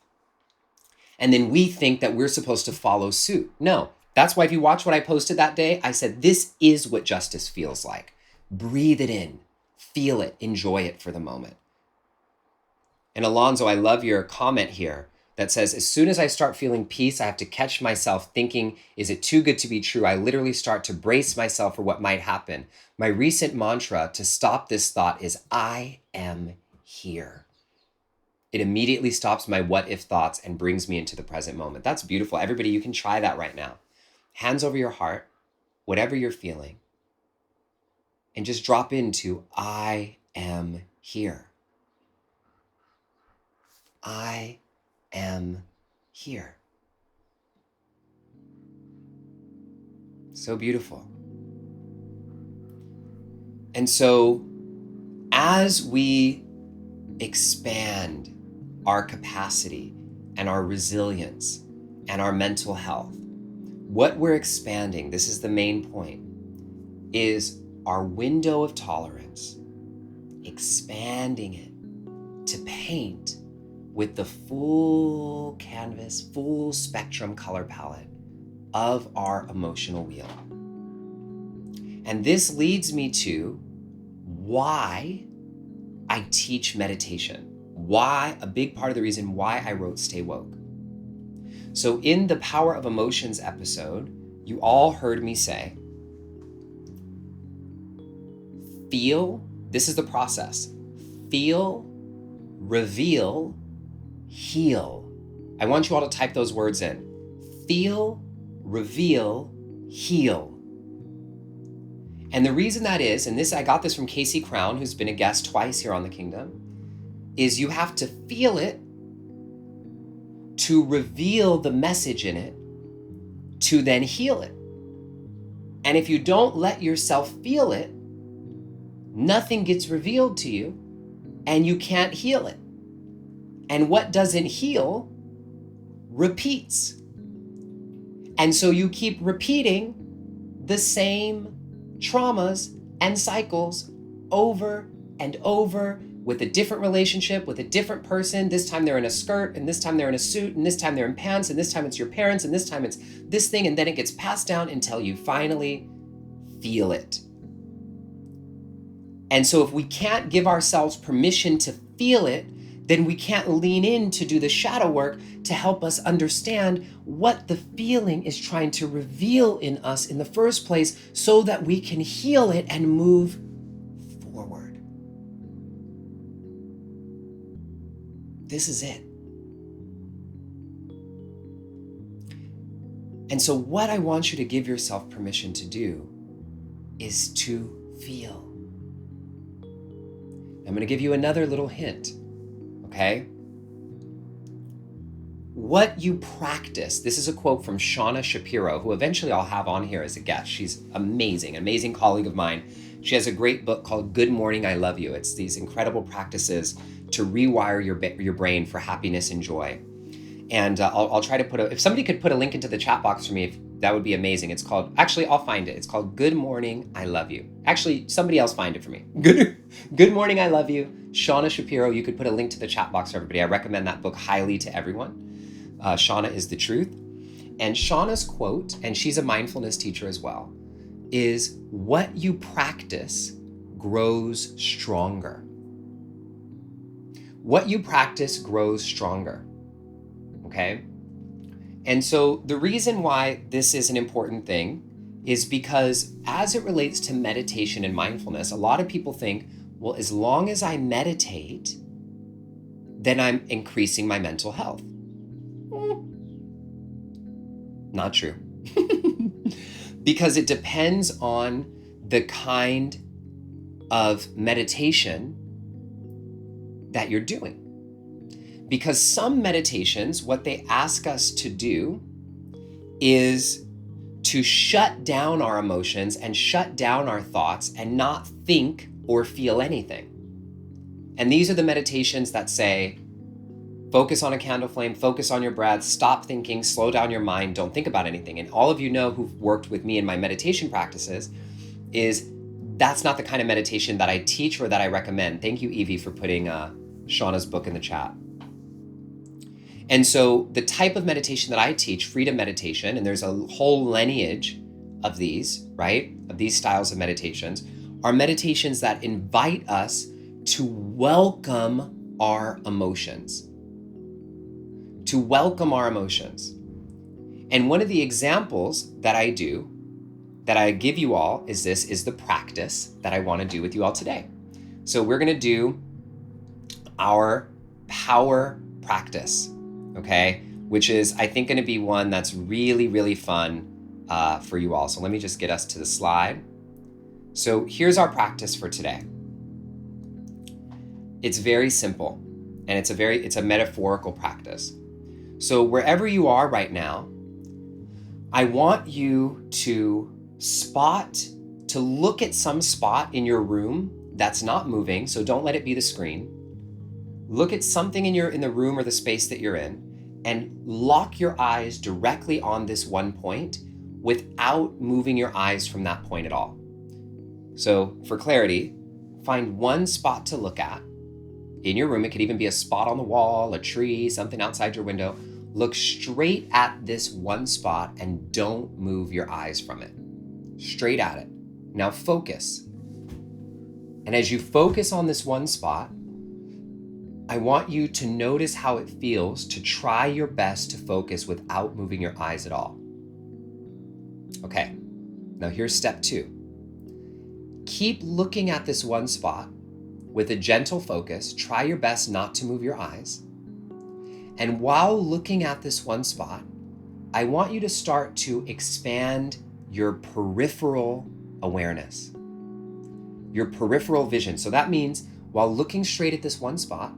And then we think that we're supposed to follow suit. No, that's why if you watch what I posted that day, I said, this is what justice feels like. Breathe it in, feel it, enjoy it for the moment. And Alonzo, I love your comment here that says, as soon as I start feeling peace, I have to catch myself thinking, is it too good to be true? I literally start to brace myself for what might happen. My recent mantra to stop this thought is, I am here. It immediately stops my what if thoughts and brings me into the present moment. That's beautiful. Everybody, you can try that right now. Hands over your heart, whatever you're feeling, and just drop into, I am here. I am here. So beautiful. And so as we expand our capacity and our resilience and our mental health, what we're expanding, this is the main point, is our window of tolerance, expanding it to paint with the full canvas, full spectrum color palette of our emotional wheel. And this leads me to why I teach meditation. Why, a big part of the reason why I wrote Stay Woke. So in the Power of Emotions episode, you all heard me say, feel, this is the process, feel, reveal, heal. I want you all to type those words in. Feel, reveal, heal. And the reason that is, and this I got this from Casey Crown, who's been a guest twice here on The Kingdom, is you have to feel it to reveal the message in it to then heal it. And if you don't let yourself feel it, nothing gets revealed to you and you can't heal it. And what doesn't heal repeats. And so you keep repeating the same traumas and cycles over and over with a different relationship, with a different person. This time they're in a skirt, and this time they're in a suit, and this time they're in pants, and this time it's your parents, and this time it's this thing, and then it gets passed down until you finally feel it. And so if we can't give ourselves permission to feel it, then we can't lean in to do the shadow work to help us understand what the feeling is trying to reveal in us in the first place so that we can heal it and move forward. This is it. And so what I want you to give yourself permission to do is to feel. I'm going to give you another little hint. Okay? What you practice, this is a quote from Shauna Shapiro, who eventually I'll have on here as a guest. She's amazing, amazing colleague of mine. She has a great book called Good Morning, I Love You. It's these incredible practices to rewire your brain for happiness and joy. And I'll try to if somebody could put a link into the chat box for me, that would be amazing. It's called, actually, I'll find it. It's called Good Morning, I Love You. Actually, somebody else find it for me. Good Morning, I Love You. Shauna Shapiro, you could put a link to the chat box for everybody. I recommend that book highly to everyone. Shauna is the truth. And Shauna's quote, and she's a mindfulness teacher as well, is what you practice grows stronger. What you practice grows stronger. Okay? And so the reason why this is an important thing is because as it relates to meditation and mindfulness, a lot of people think, well, as long as I meditate, then I'm increasing my mental health. Not true. Because it depends on the kind of meditation that you're doing. Because some meditations, what they ask us to do is to shut down our emotions and shut down our thoughts and not think or feel anything. And these are the meditations that say, focus on a candle flame, focus on your breath, stop thinking, slow down your mind, don't think about anything. And all of you know who've worked with me in my meditation practices is that's not the kind of meditation that I teach or that I recommend. Thank you, Evie, for putting Shauna's book in the chat. And so the type of meditation that I teach, freedom meditation, and there's a whole lineage of these, right? Of these styles of meditations, are meditations that invite us to welcome our emotions. To welcome our emotions. And one of the examples that I do, that I give you all, is the practice that I want to do with you all today. So we're going to do our power practice. Okay, which is, I think, going to be one that's really, really fun for you all. So let me just get us to the slide. So here's our practice for today. It's very simple, and it's a metaphorical practice. So wherever you are right now, I want you to look at some spot in your room that's not moving, so don't let it be the screen. Look at something in the room or the space that you're in and lock your eyes directly on this one point without moving your eyes from that point at all. So for clarity, find one spot to look at in your room. It could even be a spot on the wall, a tree, something outside your window. Look straight at this one spot and don't move your eyes from it. Straight at it. Now focus. And as you focus on this one spot, I want you to notice how it feels to try your best to focus without moving your eyes at all. Okay, now here's step 2. Keep looking at this one spot with a gentle focus. Try your best not to move your eyes. And while looking at this one spot, I want you to start to expand your peripheral awareness, your peripheral vision. So that means while looking straight at this one spot,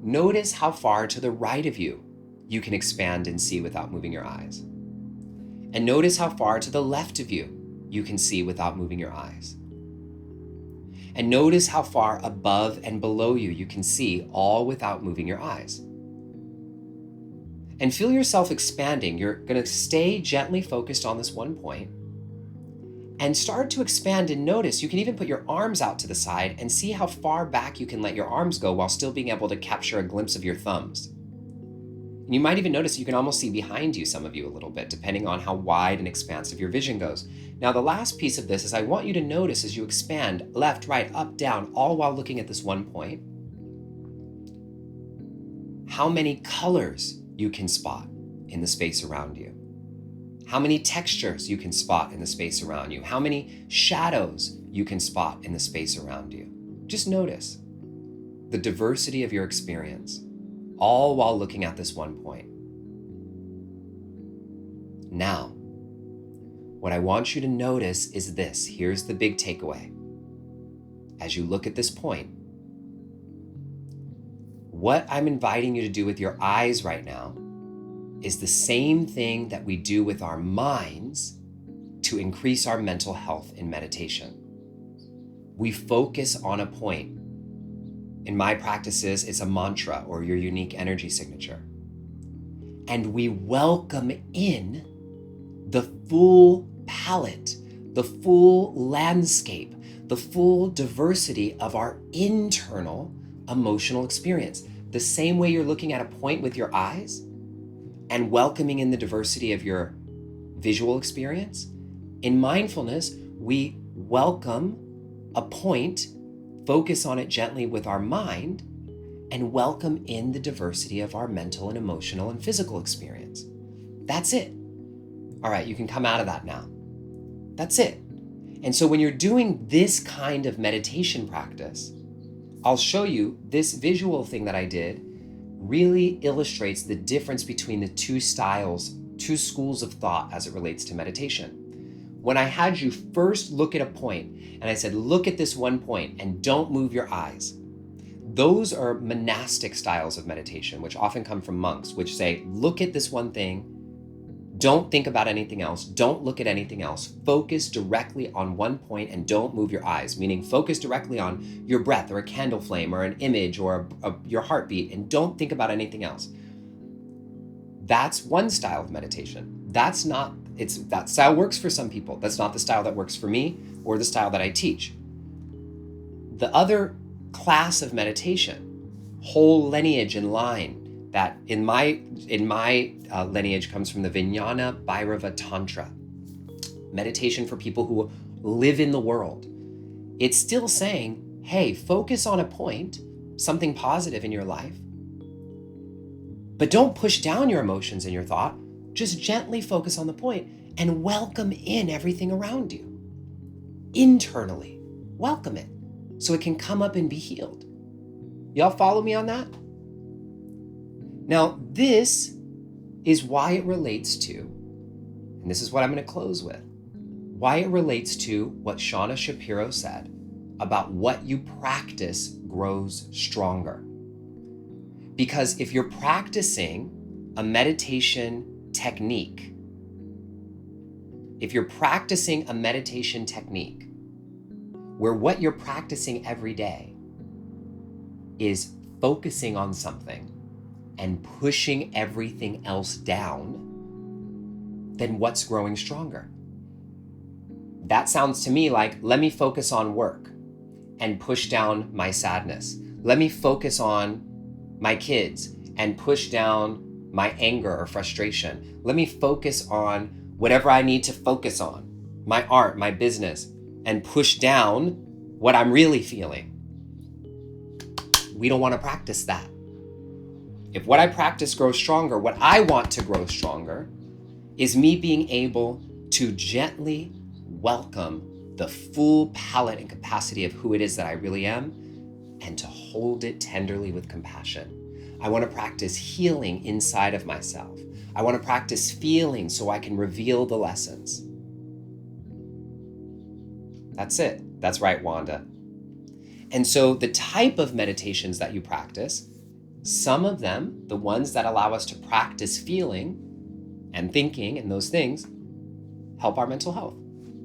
notice how far to the right of you you can expand and see without moving your eyes. And notice how far to the left of you can see without moving your eyes. And notice how far above and below you can see all without moving your eyes. And feel yourself expanding. You're going to stay gently focused on this one point and start to expand and notice. You can even put your arms out to the side and see how far back you can let your arms go while still being able to capture a glimpse of your thumbs. And you might even notice you can almost see behind you, some of you, a little bit, depending on how wide and expansive your vision goes. Now, the last piece of this is I want you to notice as you expand left, right, up, down, all while looking at this one point, how many colors you can spot in the space around you. How many textures you can spot in the space around you. How many shadows you can spot in the space around you. Just notice the diversity of your experience, all while looking at this one point. Now, what I want you to notice is this. Here's the big takeaway. As you look at this point, what I'm inviting you to do with your eyes right now is the same thing that we do with our minds to increase our mental health in meditation. We focus on a point. In my practices, it's a mantra or your unique energy signature. And we welcome in the full palette, the full landscape, the full diversity of our internal emotional experience. The same way you're looking at a point with your eyes and welcoming in the diversity of your visual experience, in mindfulness, we welcome a point, focus on it gently with our mind, and welcome in the diversity of our mental and emotional and physical experience. That's it. All right, you can come out of that now. That's it. And so when you're doing this kind of meditation practice, I'll show you this visual thing that I did really illustrates the difference between the two schools of thought as it relates to meditation. When I had you first look at a point and I said, look at this one point and don't move your eyes. Those are monastic styles of meditation, which often come from monks, which say, look at this one thing. Don't think about anything else. Don't look at anything else. Focus directly on one point and don't move your eyes, meaning focus directly on your breath or a candle flame or an image or your heartbeat and don't think about anything else. That's one style of meditation. That style works for some people. That's not the style that works for me or the style that I teach. The other class of meditation, whole lineage and line, that in my lineage comes from the Vijnana Bhairava Tantra, meditation for people who live in the world. It's still saying, hey, focus on a point, something positive in your life, but don't push down your emotions and your thought. Just gently focus on the point and welcome in everything around you. Internally, welcome it so it can come up and be healed. Y'all follow me on that? Now, this is why it relates to, and this is what I'm going to close with, why it relates to what Shauna Shapiro said about what you practice grows stronger. Because if you're practicing a meditation technique, where what you're practicing every day is focusing on something and pushing everything else down, then what's growing stronger? That sounds to me like, let me focus on work and push down my sadness. Let me focus on my kids and push down my anger or frustration. Let me focus on whatever I need to focus on, my art, my business, and push down what I'm really feeling. We don't want to practice that. If what I practice grows stronger, what I want to grow stronger is me being able to gently welcome the full palette and capacity of who it is that I really am and to hold it tenderly with compassion. I want to practice healing inside of myself. I want to practice feeling so I can reveal the lessons. That's it. That's right, Wanda. And so the type of meditations that you practice Some of them, the ones that allow us to practice feeling and thinking and those things, help our mental health.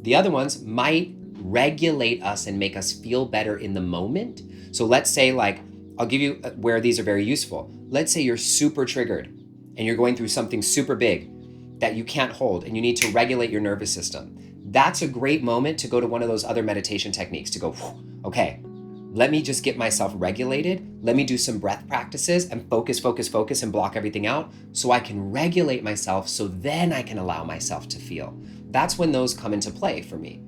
The other ones might regulate us and make us feel better in the moment. So let's say, like, I'll give you where these are very useful. Let's say you're super triggered and you're going through something super big that you can't hold and you need to regulate your nervous system. That's a great moment to go to one of those other meditation techniques to go, okay, let me just get myself regulated. Let me do some breath practices and focus and block everything out so I can regulate myself, so then I can allow myself to feel. That's when those come into play for me.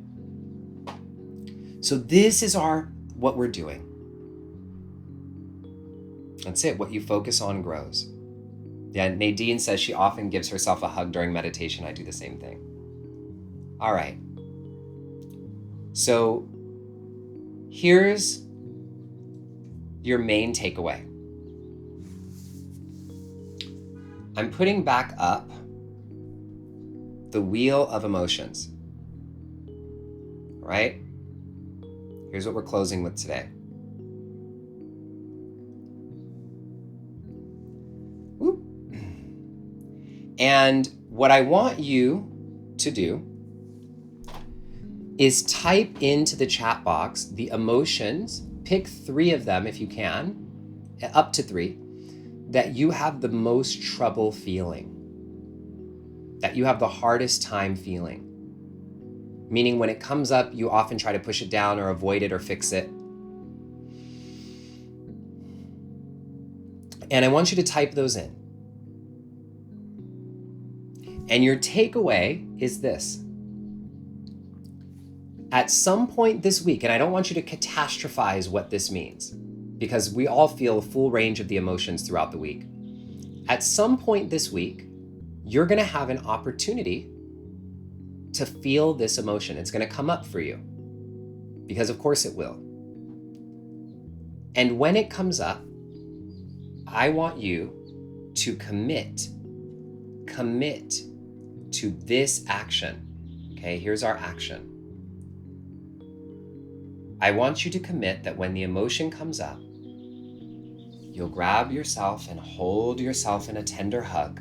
So this is what we're doing. That's it. What you focus on grows. Yeah, Nadine says she often gives herself a hug during meditation. I do the same thing. All right. So here's your main takeaway. I'm putting back up the wheel of emotions. All right? Here's what we're closing with today. Whoop. And what I want you to do is type into the chat box the emotions, pick 3 of them if you can, up to 3, that you have the most trouble feeling, that you have the hardest time feeling. Meaning when it comes up, you often try to push it down or avoid it or fix it. And I want you to type those in. And your takeaway is this. At some point this week, and I don't want you to catastrophize what this means, because we all feel a full range of the emotions throughout the week. At some point this week, you're going to have an opportunity to feel this emotion. It's going to come up for you, because of course it will. And when it comes up, I want you to commit to this action. Okay, here's our action. I want you to commit that when the emotion comes up, you'll grab yourself and hold yourself in a tender hug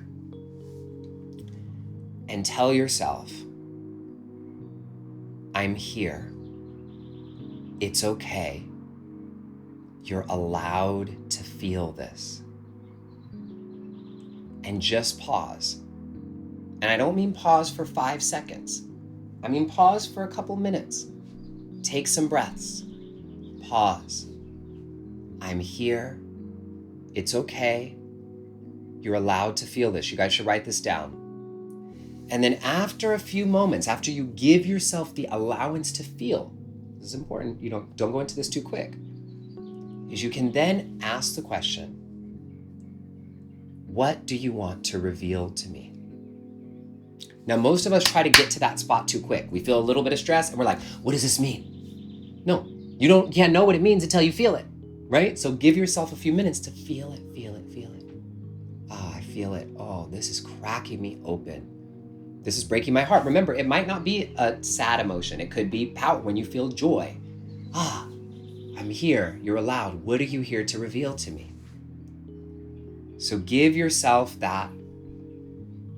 and tell yourself, I'm here. It's okay. You're allowed to feel this. And just pause. And I don't mean pause for 5 seconds. I mean pause for a couple minutes. Take some breaths. Pause. I'm here. It's okay. You're allowed to feel this. You guys should write this down. And then after a few moments, after you give yourself the allowance to feel, this is important, you don't go into this too quick, is you can then ask the question, what do you want to reveal to me? Now, most of us try to get to that spot too quick. We feel a little bit of stress and we're like, what does this mean? No, you can't know what it means until you feel it, right? So give yourself a few minutes to feel it. Ah, I feel it. Oh, this is cracking me open. This is breaking my heart. Remember, it might not be a sad emotion. It could be pout when you feel joy. Ah, I'm here. You're allowed. What are you here to reveal to me? So give yourself that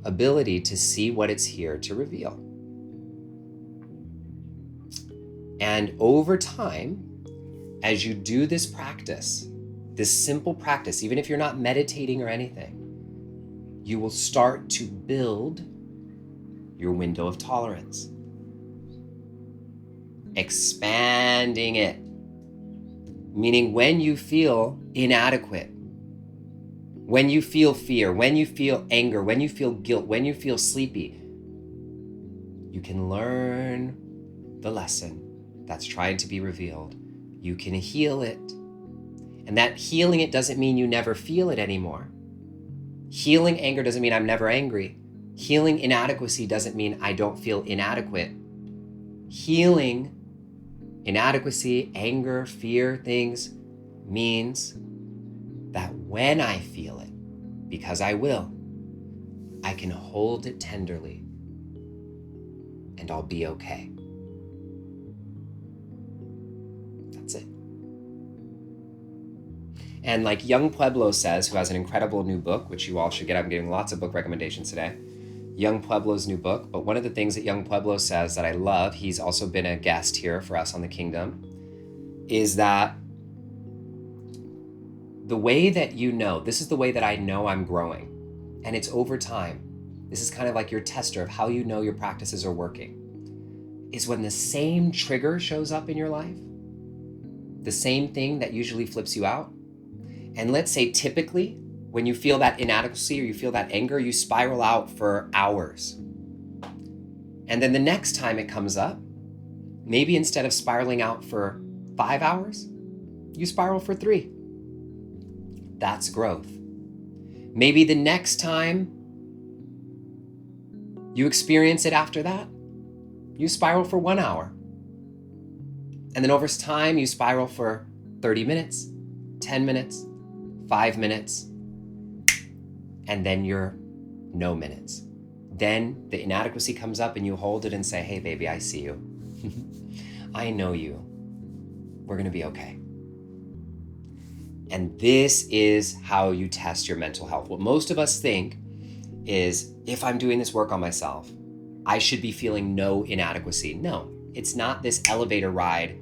ability to see what it's here to reveal. And over time, as you do this practice, this simple practice, even if you're not meditating or anything, you will start to build your window of tolerance. Expanding it. Meaning when you feel inadequate, when you feel fear, when you feel anger, when you feel guilt, when you feel sleepy, you can learn the lesson that's trying to be revealed. You can heal it. And that healing it doesn't mean you never feel it anymore. Healing anger doesn't mean I'm never angry. Healing inadequacy doesn't mean I don't feel inadequate. Healing inadequacy, anger, fear, things means that when I feel it, because I will, I can hold it tenderly and I'll be okay. That's it. And like Young Pueblo says, who has an incredible new book, which you all should get. I'm giving lots of book recommendations today. Young Pueblo's new book. But one of the things that Young Pueblo says that I love, he's also been a guest here for us on the Kingdom, is that the way that you know, this is the way that I know I'm growing, and it's over time. This is kind of like your tester of how you know your practices are working, is when the same trigger shows up in your life, the same thing that usually flips you out. And let's say typically when you feel that inadequacy or you feel that anger, you spiral out for hours. And then the next time it comes up, maybe instead of spiraling out for 5 hours, you spiral for 3. That's growth. Maybe the next time you experience it after that, you spiral for 1 hour. And then over time, you spiral for 30 minutes, 10 minutes, 5 minutes, and then you're no minutes. Then the inadequacy comes up and you hold it and say, hey, baby, I see you. I know you. We're going to be okay. And this is how you test your mental health. What most of us think is, if I'm doing this work on myself, I should be feeling no inadequacy. No, it's not this elevator ride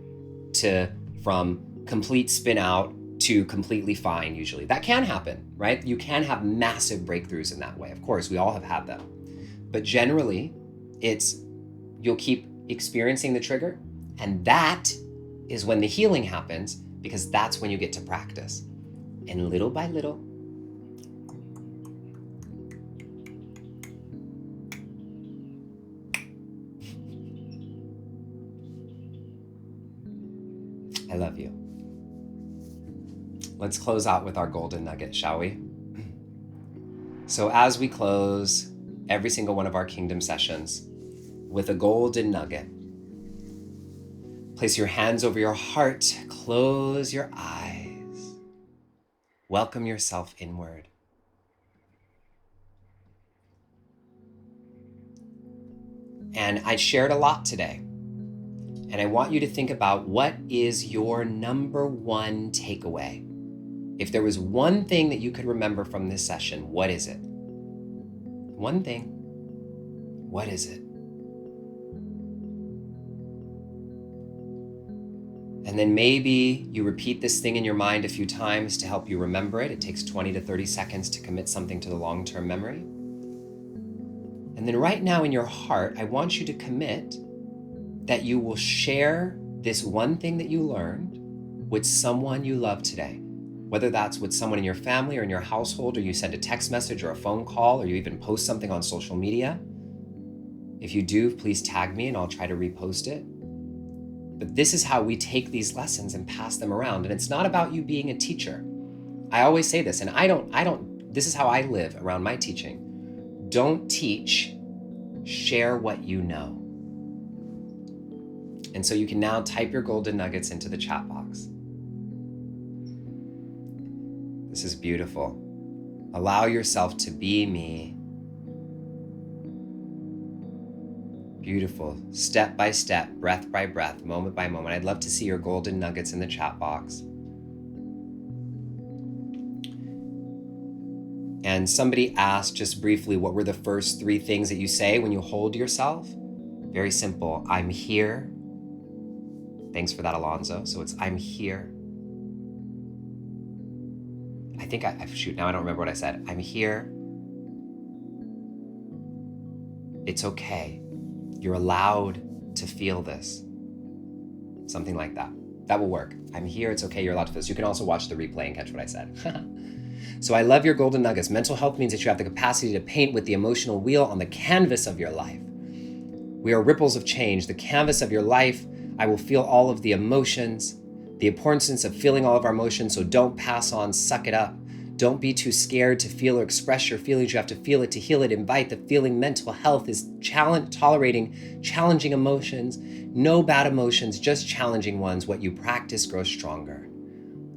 from complete spin out to completely fine usually. That can happen, right? You can have massive breakthroughs in that way. Of course, we all have had them. But generally, you'll keep experiencing the trigger, and that is when the healing happens, because that's when you get to practice. And little by little, I love you. Let's close out with our golden nugget, shall we? So as we close every single one of our Kingdom sessions with a golden nugget, place your hands over your heart, close your eyes, welcome yourself inward. And I shared a lot today. And I want you to think about, what is your number one takeaway? If there was one thing that you could remember from this session, what is it? One thing. What is it? And then maybe you repeat this thing in your mind a few times to help you remember it. It takes 20 to 30 seconds to commit something to the long-term memory. And then right now in your heart, I want you to commit that you will share this one thing that you learned with someone you love today. Whether that's with someone in your family or in your household, or you send a text message or a phone call, or you even post something on social media. If you do, please tag me and I'll try to repost it. But this is how we take these lessons and pass them around. And it's not about you being a teacher. I always say this, and this is how I live around my teaching. Don't teach, share what you know. And so you can now type your golden nuggets into the chat box. This is beautiful. Allow yourself to be me. Beautiful. Step by step, breath by breath, moment by moment. I'd love to see your golden nuggets in the chat box. And somebody asked just briefly, what were the first 3 things that you say when you hold yourself? Very simple. I'm here. Thanks for that, Alonzo. So it's, I'm here. I think now I don't remember what I said. I'm here. It's okay. You're allowed to feel this. Something like that. That will work. I'm here. It's okay. You're allowed to feel this. You can also watch the replay and catch what I said. So I love your golden nuggets. Mental health means that you have the capacity to paint with the emotional wheel on the canvas of your life. We are ripples of change. The canvas of your life. I will feel all of the emotions, the importance of feeling all of our emotions. So don't pass on, suck it up. Don't be too scared to feel or express your feelings. You have to feel it to heal it. Invite the feeling. Mental health is tolerating challenging emotions. No bad emotions, just challenging ones. What you practice grows stronger.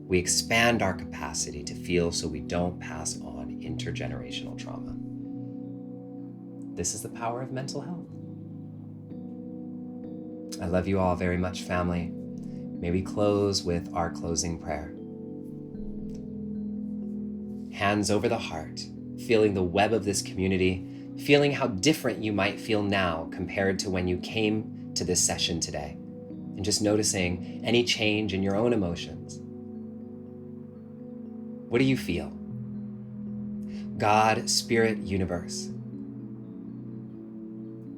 We expand our capacity to feel so we don't pass on intergenerational trauma. This is the power of mental health. I love you all very much, family. May we close with our closing prayer. hands over the heart, feeling the web of this community, feeling how different you might feel now compared to when you came to this session today, and just noticing any change in your own emotions. What do you feel? God, Spirit, Universe,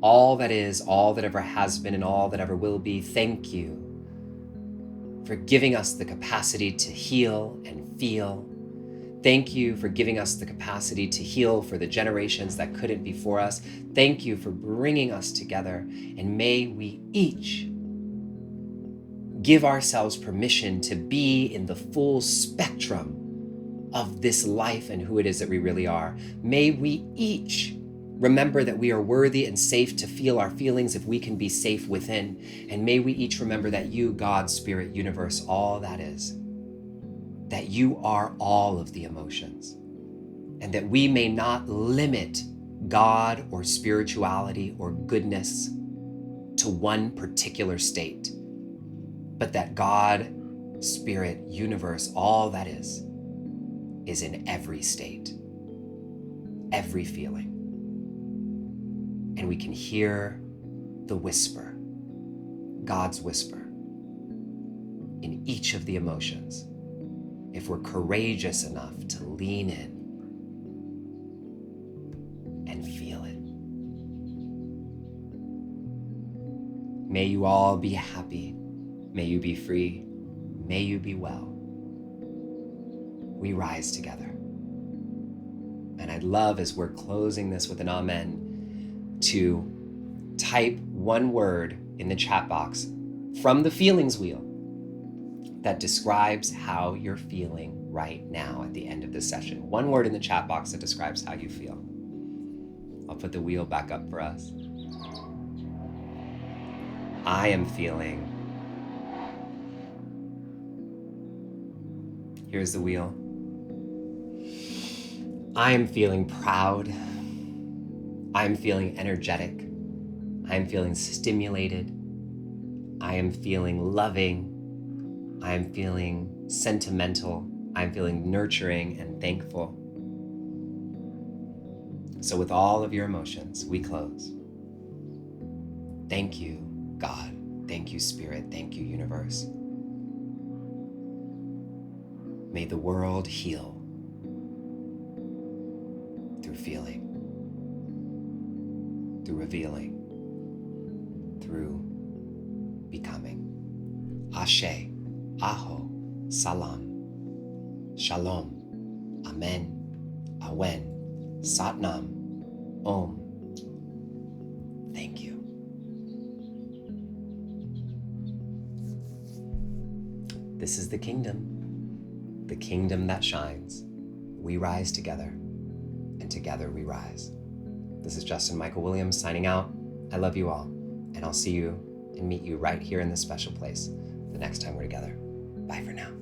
all that is, all that ever has been, and all that ever will be, thank you for giving us the capacity to heal and feel. Thank you for giving us the capacity to heal for the generations that couldn't be for us. Thank you for bringing us together, and may we each give ourselves permission to be in the full spectrum of this life and who it is that we really are. May we each remember that we are worthy and safe to feel our feelings if we can be safe within. And may we each remember that you, God, Spirit, Universe, all that is, that you are all of the emotions, and that we may not limit God or spirituality or goodness to one particular state, but that God, Spirit, Universe, all that is in every state, every feeling. And we can hear the whisper, God's whisper, in each of the emotions, if we're courageous enough to lean in and feel it. May you all be happy. May you be free. May you be well. We rise together. And I'd love, as we're closing this with an amen, to type one word in the chat box from the feelings wheel that describes how you're feeling right now at the end of this session. One word in the chat box that describes how you feel. I'll put the wheel back up for us. I am feeling. Here's the wheel. I am feeling proud. I am feeling energetic. I am feeling stimulated. I am feeling loving. I am feeling sentimental. I am feeling nurturing and thankful. So with all of your emotions, we close. Thank you, God. Thank you, Spirit. Thank you, Universe. May the world heal through feeling, through revealing, through becoming. Ashe, Aho, Salam, Shalom, Amen, Awen, Satnam, Om. Thank you. This is the kingdom that shines. We rise together, and together we rise. This is Justin Michael Williams signing out. I love you all, and I'll see you and meet you right here in this special place the next time we're together. Bye for now.